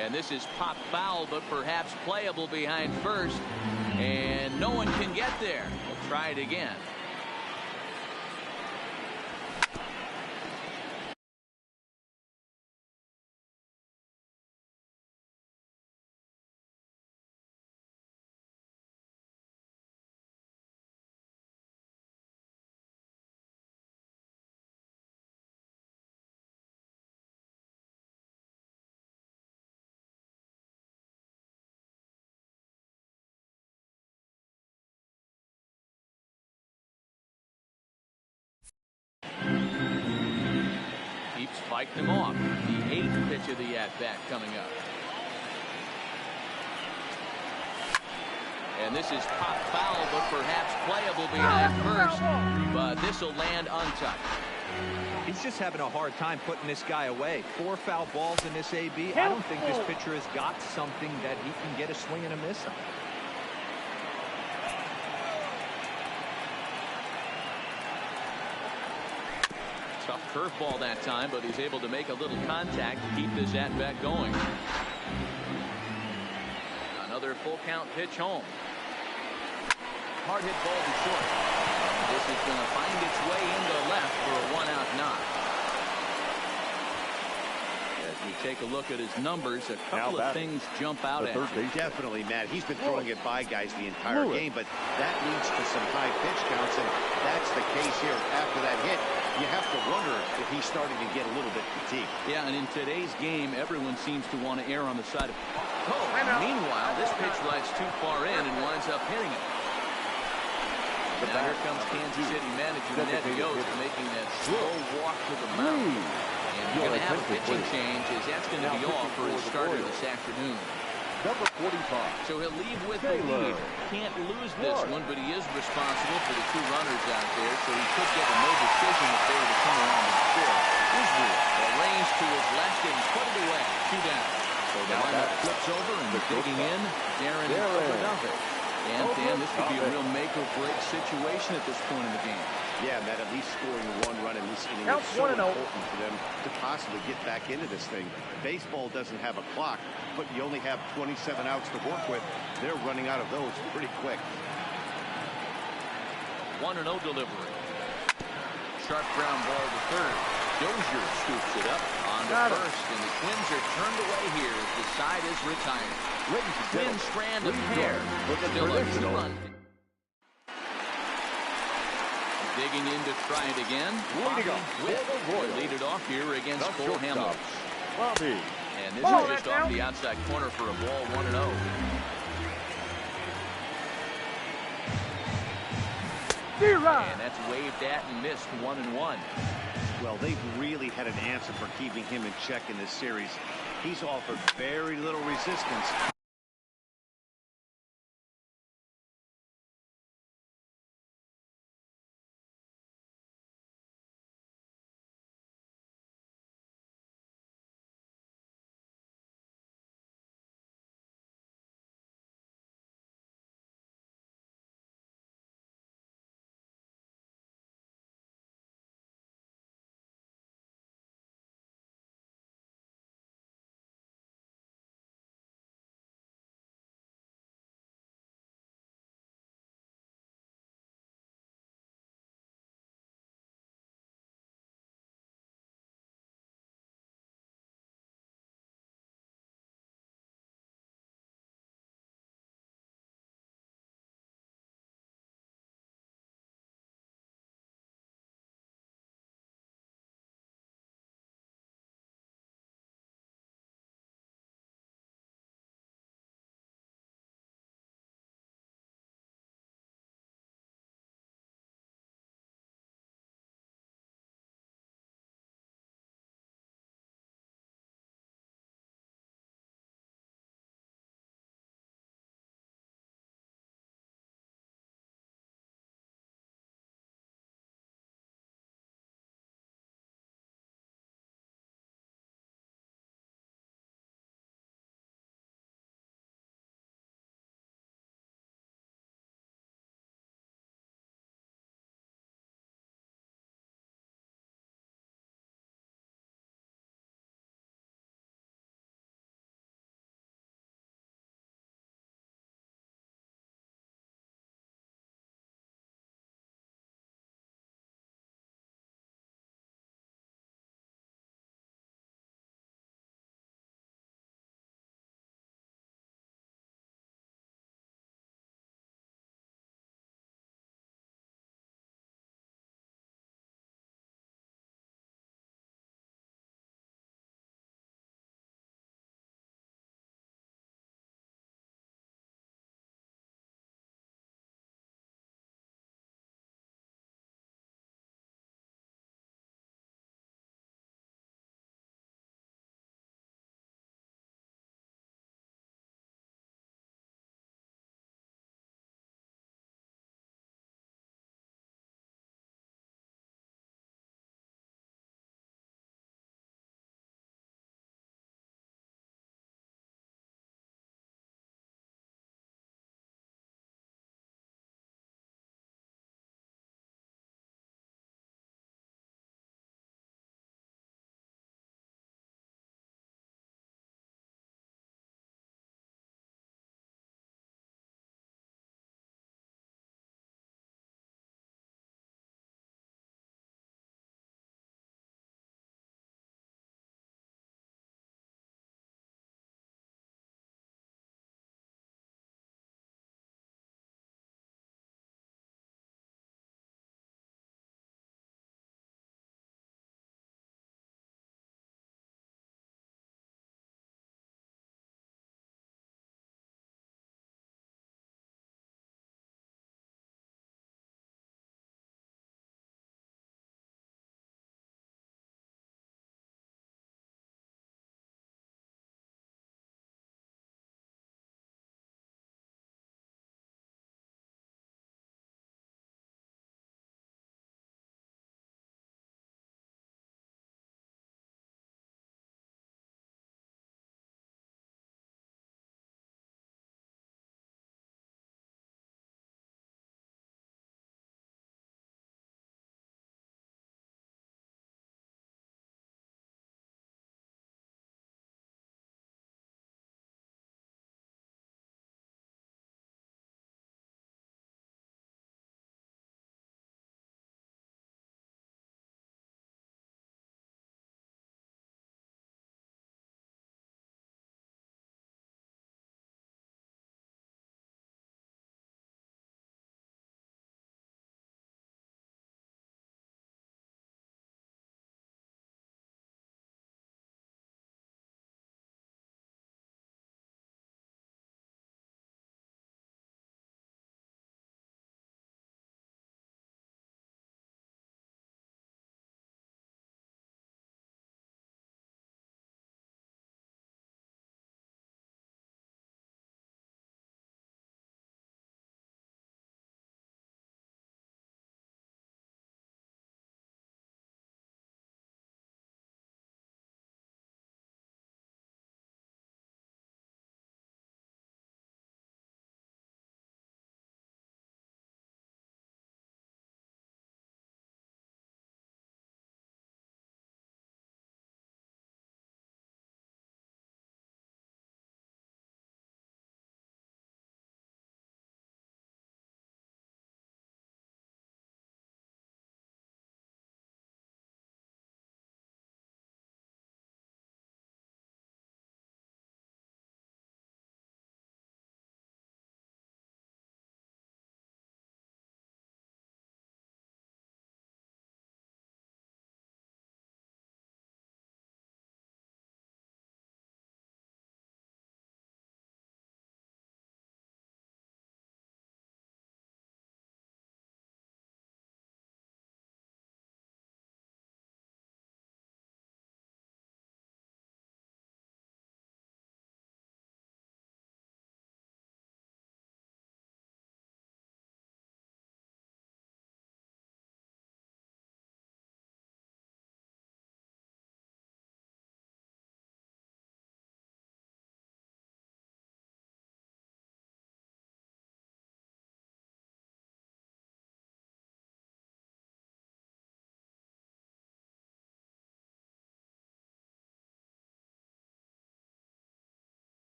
And this is pop foul, but perhaps playable behind first. And no one can get there. We'll try it again. Fighting him off. The 8th pitch of the at-bat coming up. And this is pop foul, but perhaps playable behind first. But this will land untouched. He's just having a hard time putting this guy away. 4 foul balls in this AB. I don't think this pitcher has got something that he can get a swing and a miss on. Tough curveball that time, but he's able to make a little contact to keep this at-bat going. Another full count pitch home. Hard hit ball to short. This is going to find its way into left for a 1-out knock. As we take a look at his numbers, a couple of things jump out at you. Definitely, Matt. He's been throwing it by guys the entire game, but that leads to some high pitch counts, and that's the case here. After that hit, you have to wonder if he's starting to get a little bit fatigued. Yeah, and in today's game, everyone seems to want to err on the side of Meanwhile, this pitch rides too far in and winds up hitting it. Now here comes Kansas City manager Ned Yost making that slow walk to the mound. And you're going to have a pitching change as that's going to be all for his starter this afternoon. Number 45. So he'll leave with the lead. Can't lose this one, but he is responsible for the 2 runners out there, so he could get a no decision if they were to come around and score. Israel range to his left and put it away. 2 down. So the lineup flips over and digging in, Darren Obradovich. And Dan, this could be a real make-or-break situation at this point in the game. Yeah, Matt, at least scoring one run in this inning is so important for them to possibly get back into this thing. Baseball doesn't have a clock, but you only have 27 outs to work with. They're running out of those pretty quick. 1-0 delivery. Sharp ground ball to third. Dozier scoops it up on to first, and the Twins are turned away here as the side is retired. Twins strand a pair, but still a 2-run. Digging in to try it again. Will lead it off here against Cole Hamels. Bobby. And this is just off the outside corner for a ball, 1-0. And that's waved at and missed, 1-1. Well, they've really had an answer for keeping him in check in this series. He's offered very little resistance.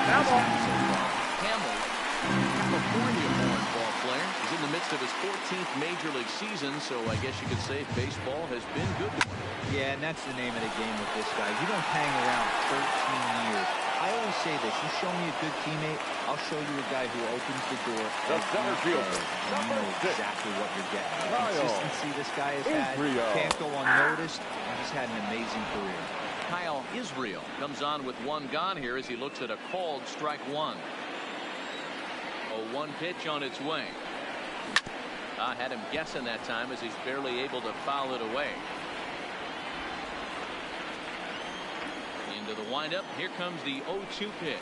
Hamill, California-born ball player. He's in the midst of his 14th Major League season, so I guess you could say baseball has been good to him. Yeah, and that's the name of the game with this guy. You don't hang around 13 years. I always say this, you show me a good teammate, I'll show you a guy who opens the door The center fielder, and you know exactly what you're getting. The consistency this guy has had can't go unnoticed, and he's had an amazing career. Kyle Israel comes on with one gone here as he looks at a called strike one. A 1 pitch on its way. I had him guessing that time as he's barely able to foul it away. Into the windup. Here comes the 0-2 pitch.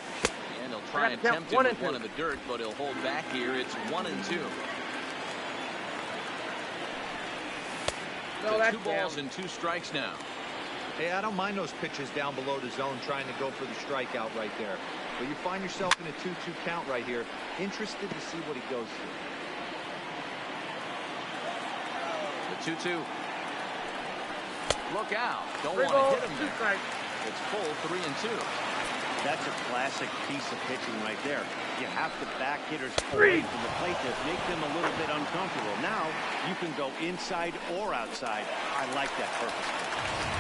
And he'll try and tempt it with one in the dirt, but he'll hold back here. It's 1-2. So 2 balls and 2 strikes now. Hey, I don't mind those pitches down below the zone trying to go for the strikeout right there. But you find yourself in a 2-2 count right here. Interested to see what he goes for. The 2-2. Look out. Don't want to hit him there. It's full 3-2. That's a classic piece of pitching right there. You have to back hitters away from the plate to make them a little bit uncomfortable. Now you can go inside or outside. I like that perfectly.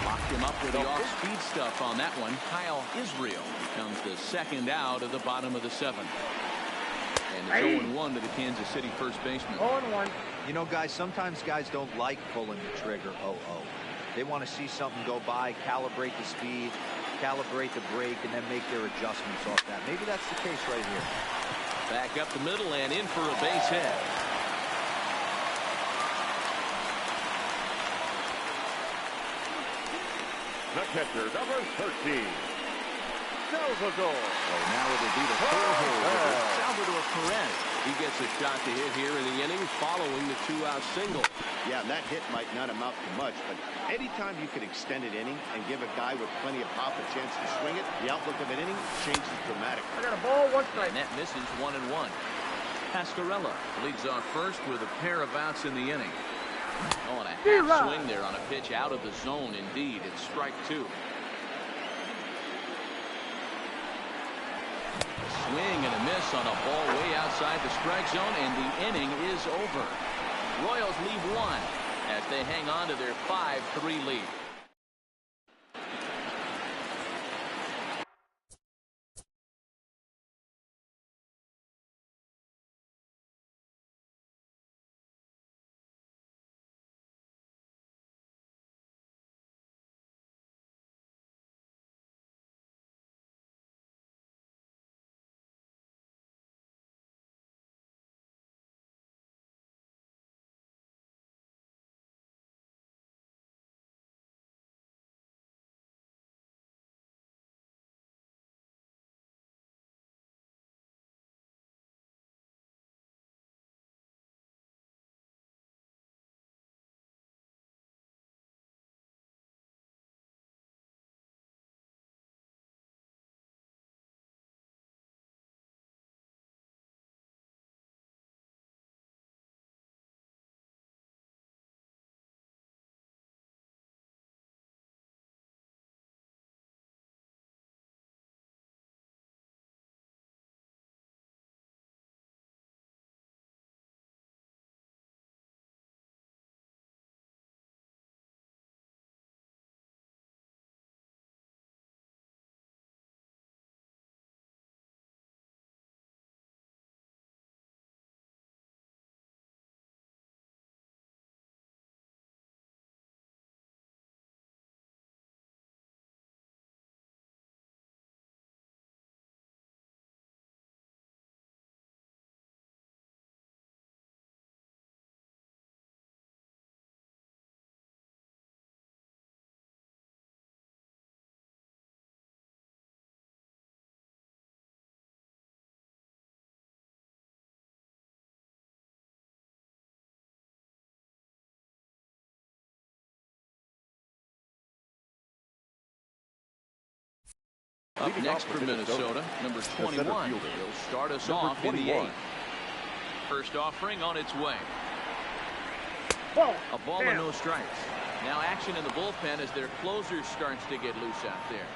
Locked him up with the off-speed stuff on that one. Kyle Israel becomes the second out of the bottom of the 7th. And it's 0-1 to the Kansas City first baseman. 0-1. You know, guys, sometimes guys don't like pulling the trigger 0-0. They want to see something go by, calibrate the speed, calibrate the brake, and then make their adjustments off that. Maybe that's the case right here. Back up the middle and in for a base hit. The catcher, number 13, Salvador. Oh, now it'll be the 4-hole. Salvador Perez. He gets a shot to hit here in the inning following the 2-out single. Yeah, and that hit might not amount to much, but anytime you can extend an inning and give a guy with plenty of pop a chance to swing it, the outlook of an inning changes dramatically. I got a ball, 1 strike. And that misses 1-1. Pascarella leads off first with a pair of outs in the inning. Oh, and a half swing there on a pitch out of the zone. Indeed, it's strike 2. Swing and a miss on a ball way outside the strike zone, and the inning is over. Royals leave 1 as they hang on to their 5-3 lead. Up next for Minnesota, number 21. He'll start us off in the 8th. First offering on its way. A ball and no strikes. Now action in the bullpen as their closer starts to get loose out there.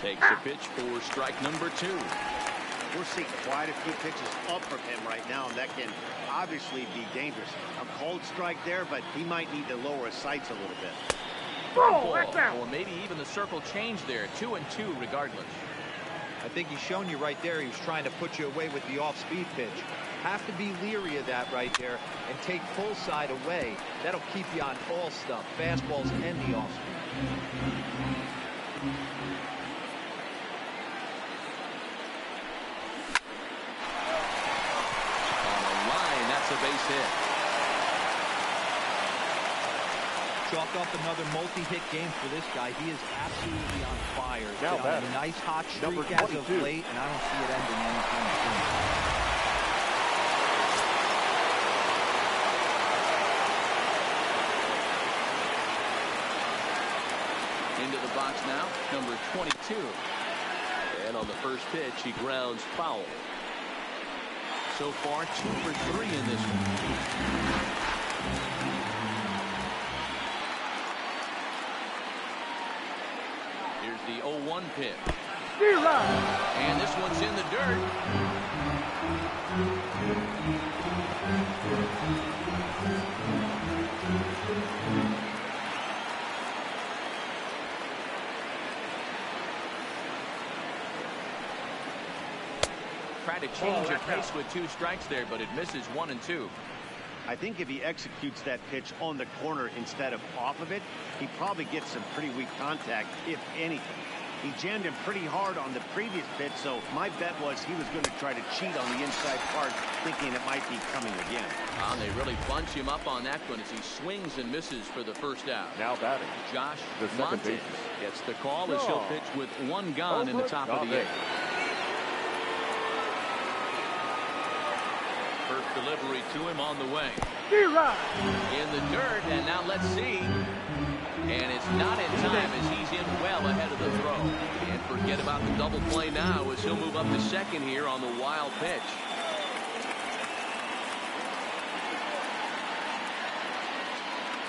Takes a pitch for strike number 2. We're seeing quite a few pitches up from him right now, and that can obviously be dangerous. A cold strike there, but he might need to lower his sights a little bit. Ball, that's out. Or maybe even the circle change there. 2-2 regardless. I think he's shown you right there. He was trying to put you away with the off-speed pitch. Have to be leery of that right there and take full side away. That'll keep you on all stuff, fastballs and the off-speed. On the line, that's a base hit. Chalk up another multi-hit game for this guy. He is absolutely on fire. Now Been on a nice hot streak as of late, and I don't see it ending anytime soon. Into the box now, number 22. And on the first pitch, he grounds foul. So far, 2 for 3 in this one. Here's the 0-1 pitch. And this one's in the dirt. Tried to change your pace with 2 strikes there, but it misses 1 and 2. I think if he executes that pitch on the corner instead of off of it, he probably gets some pretty weak contact, if anything. He jammed him pretty hard on the previous pitch, so my bet was he was going to try to cheat on the inside part, thinking it might be coming again. And they really bunch him up on that one as he swings and misses for the first out. Now batting, Josh the second Montes baseman. gets the call as he'll pitch with 1 gone in the top of the 8th. First delivery to him on the way. In the dirt, and now let's see. And it's not in time as he's in well ahead of the throw. And forget about the double play now as he'll move up to second here on the wild pitch.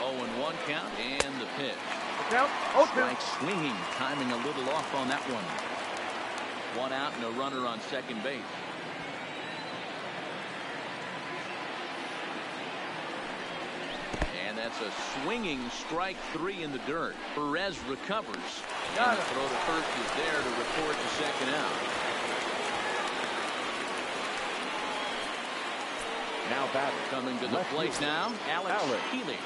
Oh, and 1 count, and the pitch. Strike swinging, timing a little off on that one. 1 out and a runner on second base. And that's a swinging strike 3 in the dirt. Perez recovers. And the throw to first is there to record the second out. Now batting, coming to the plate now, Alex Healy.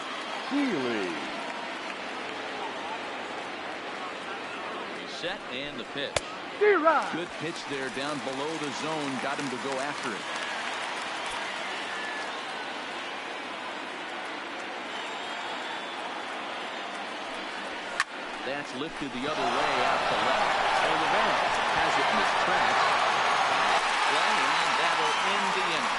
He's set and the pitch. Good pitch there down below the zone. Got him to go after it. That's lifted the other way out to left. So the man has it in his tracks. And that'll end the inning.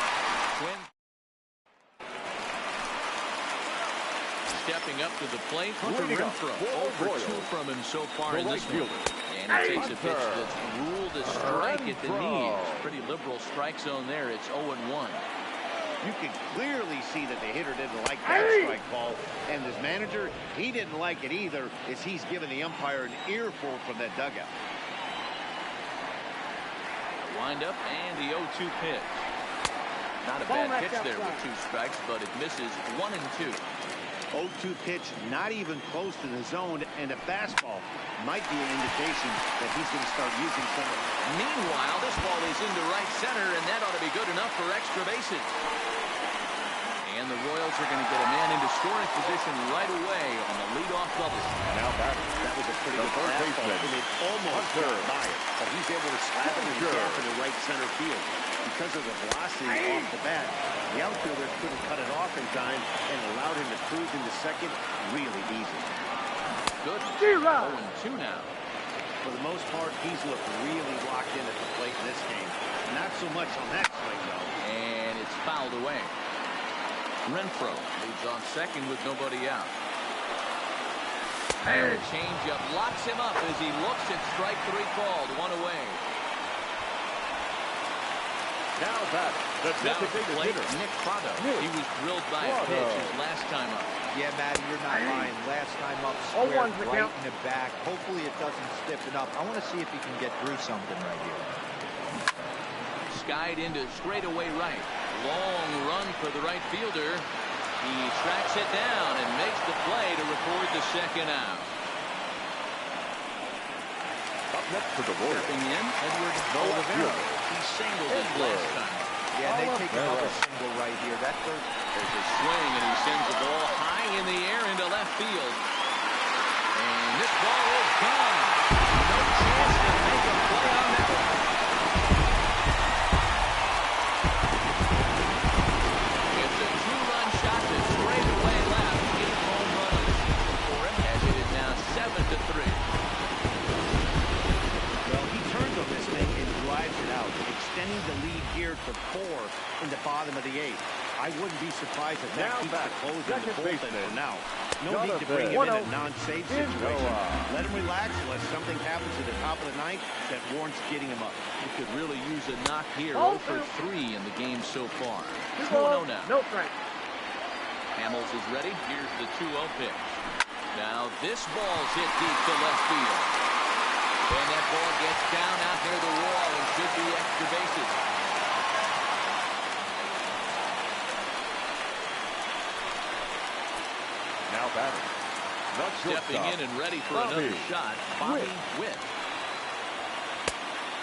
Stepping up to the plate, Hunter Renfroe. Over 2 from him so far in this one. And he takes a pitch that's ruled a strike at the knees. Pretty liberal strike zone there. It's 0-1. You can clearly see that the hitter didn't like that strike call, and his manager, he didn't like it either, as he's giving the umpire an earful from that dugout. Wind up and the 0-2 pitch. Not a bad pitch there with 2 strikes, but it misses 1 and 2. 0-2 pitch, not even close to the zone, and a fastball might be an indication that he's going to start using some of it. Meanwhile, this ball is into right center, and that ought to be good enough for extra bases. And the Royals are going to get a man into scoring position right away on the leadoff double. Now batting, that was a pretty good fastball, and it almost got by it, but he's able to slap it in the gap in the right center field. Because of the velocity off the bat, the outfielder couldn't cut it off in time and allowed him to cruise into second really easy. Good. 0-2 now. For the most part, he's looked really locked in at the plate in this game. Not so much on that swing, though. And it's fouled away. Renfroe leads on second with nobody out. And a changeup locks him up as he looks at strike 3 called. 1 away. Now that the designated hitter, Nick Pratto. He was drilled by a pitch his last time up. Yeah, Matty, you're not lying. Last time up, Oh, square, one's the right count. in the back. Hopefully it doesn't stiffen up. I want to see if he can get through something right here. Skied into straightaway right. Long run for the right fielder. He tracks it down and makes the play to record the second out. up next for the Royals, Stepping in, Edward Oliveira. He singled it last time. Yeah, and they take another single right here. That third. There's a swing, and he sends the ball high in the air into left field. And this ball is gone. No chance to make a play on that one. It's a two-run shot to straightaway left. 8 home runs for him as it is now 7-3. Well, he turns on this thing and drives it out, extending the lead here to 4 in the bottom of the 8th. I wouldn't be surprised if that Now keeps back, the close in the second bullpen baseman, for now. No need to bring him in a non-save situation. Let him relax unless something happens at the top of the 9th that warrants getting him up. He could really use a knock here. Oh, 0 for 3 in the game so far. 2-0 2-0 now. No strike. Hamels is ready. Here's the 2-0 pitch. Now this ball's hit deep to left field. And that ball gets down out near the wall and should be extra bases. now batting. The Stepping shortstop, in and ready for Bobby another shot, Bobby Witt. Witt.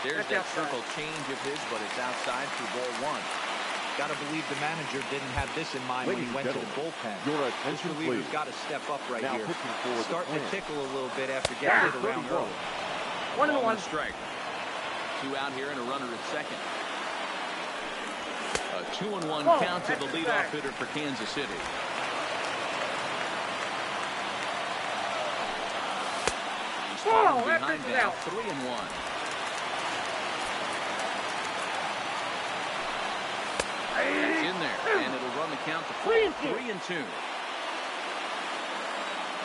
There's That's that outside. circle change of his, but it's outside for ball 1. Got to believe the manager didn't have this in mind when he Ladies went and to the bullpen. your This attention, reliever's please. got to step up right Now here. pitching for the Starting to Twins. tickle a little bit after getting it around 31. early. 1-1. Strike. 2 out here and a runner at second. A 2-1 Whoa, count to the that's a leadoff sack. hitter for Kansas City. He's Whoa, falling that behind pitch is now, out. 3-1. It's in there, and it'll run the count to 3-2. 3-2.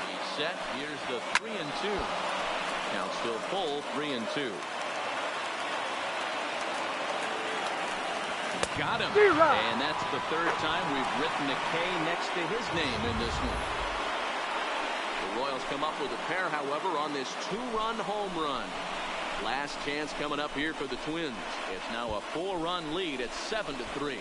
He's set. Here's the 3-2. Count still full, 3-2. Got him. And that's the 3rd time we've written a K next to his name in this one. The Royals come up with a pair, however, on this 2-run home run. Last chance coming up here for the Twins. It's now a 4-run lead at 7-3.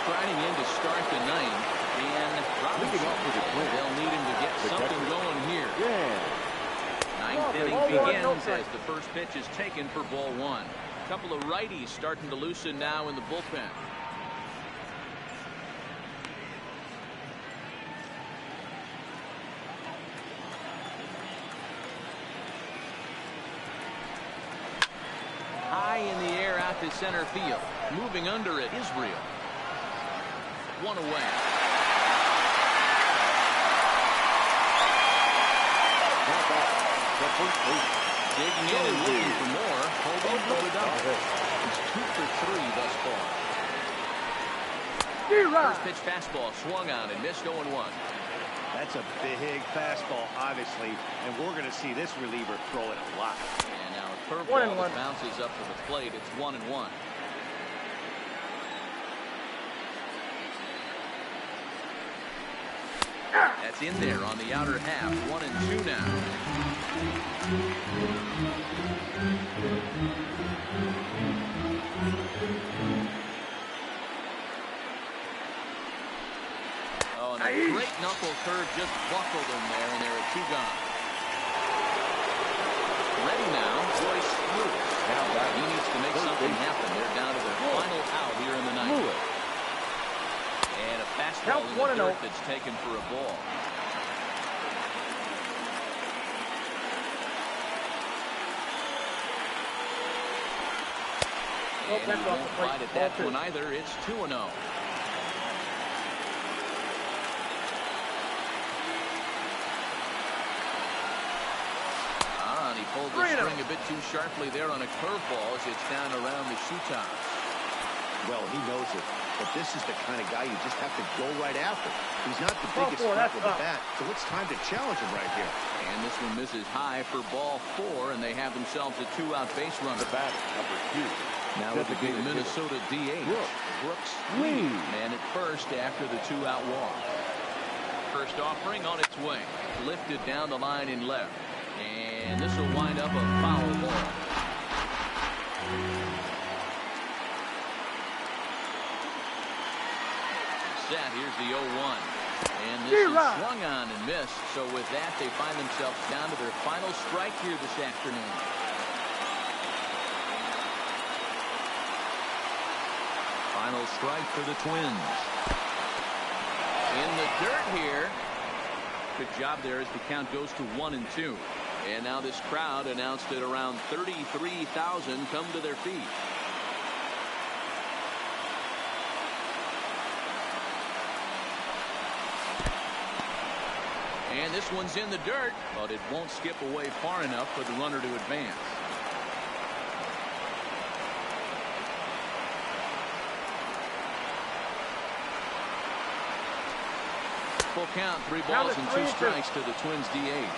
Striding in to start the 9th, and Leading off with the Twins. they'll need him to get The something catcher. going here. Yeah. 9th inning Oh, no begins strike. as the first pitch is taken for ball 1. A couple of righties starting to loosen now in the bullpen. High in the air out to center field. Moving under it, Israel. 1 away. Now batting. The first base, Digging in and looking for more. Hoping for the double. Bobby. He's 2 for 3 thus far. First pitch fastball swung on and missed 0-1. That's a big fastball, obviously, and we're going to see this reliever throw it a lot. And now a curveball 1-1. that bounces up to the plate. It's 1-1. That's in there on the outer half. 1-2 now. Oh, and a great knuckle curve just buckled him there, and there are 2 gone. Ready now, Joyce Lewis. He needs to make something happen. They're down to their final out here in the 9th. Lewis. And a fastball Count in 1-0. the dirt that's taken for a ball. Oh, And that's he off won't the plate. bite at that Ball 2. one either. It's 2-0. And he pulled the 3-0. string a bit too sharply there on a curveball as it's down around the shoe top. Well, he knows it. but this is the kind of guy you just have to go right after. He's not the biggest threat with the bat, so it's time to challenge him right here. And this one misses high for ball 4, and they have themselves a 2-out base runner. The batter, number 2. Now with the big Minnesota DH, Brooks Lee, man at first after the 2-out walk. First offering on its way. Lifted down the line in left. And this will wind up a foul ball. Set. Here's the 0-1. And this is swung on and missed. So with that, they find themselves down to their final strike here this afternoon. Final strike for the Twins. In the dirt here. Good job there as the count goes to 1-2. And now this crowd announced at around 33,000 come to their feet. And this one's in the dirt, but it won't skip away far enough for the runner to advance. Full count, 3 balls and 2 strikes to the Twins DH.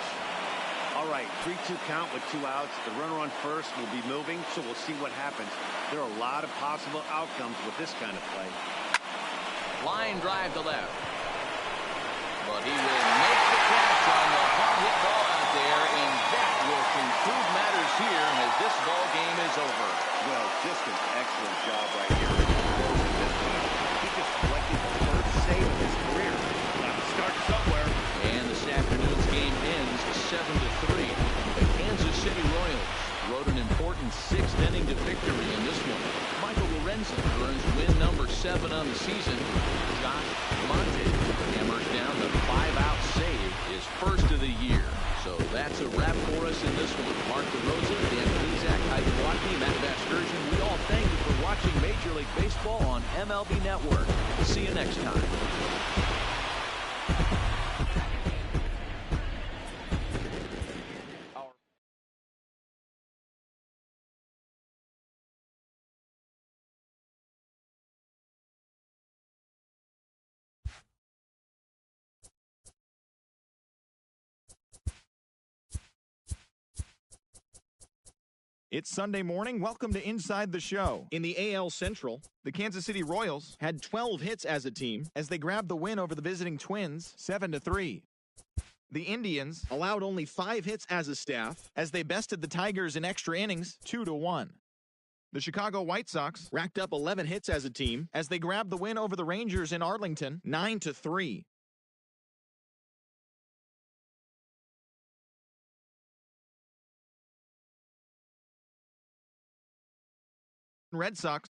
All right, 3-2 count with 2 outs. The runner on first will be moving, so we'll see what happens. There are a lot of possible outcomes with this kind of play. Line drive to left. But he will make the catch on the hard hit ball out there, and that will conclude matters here as this ball game is over. Well, just an excellent job right here. He just collected the first save of his career. Start somewhere. And this afternoon's game ends 7-3. The Kansas City Royals rode an important 6th-inning to victory in this one. Michael Lorenzen earns win number 7 on the season. Josh Monte hammers down the 5-out save, his first of the year. So that's a wrap for us in this one. Mark DeRosa, Dan Plesac, Heidi Watkey, Matt Vasgersian. We all thank you for watching Major League Baseball on MLB Network. See you next time. It's Sunday morning. Welcome to Inside the Show. In the AL Central, the Kansas City Royals had 12 hits as a team as they grabbed the win over the visiting Twins 7-3. The Indians allowed only 5 hits as a staff as they bested the Tigers in extra innings 2-1. The Chicago White Sox racked up 11 hits as a team as they grabbed the win over the Rangers in Arlington 9-3. Red Sox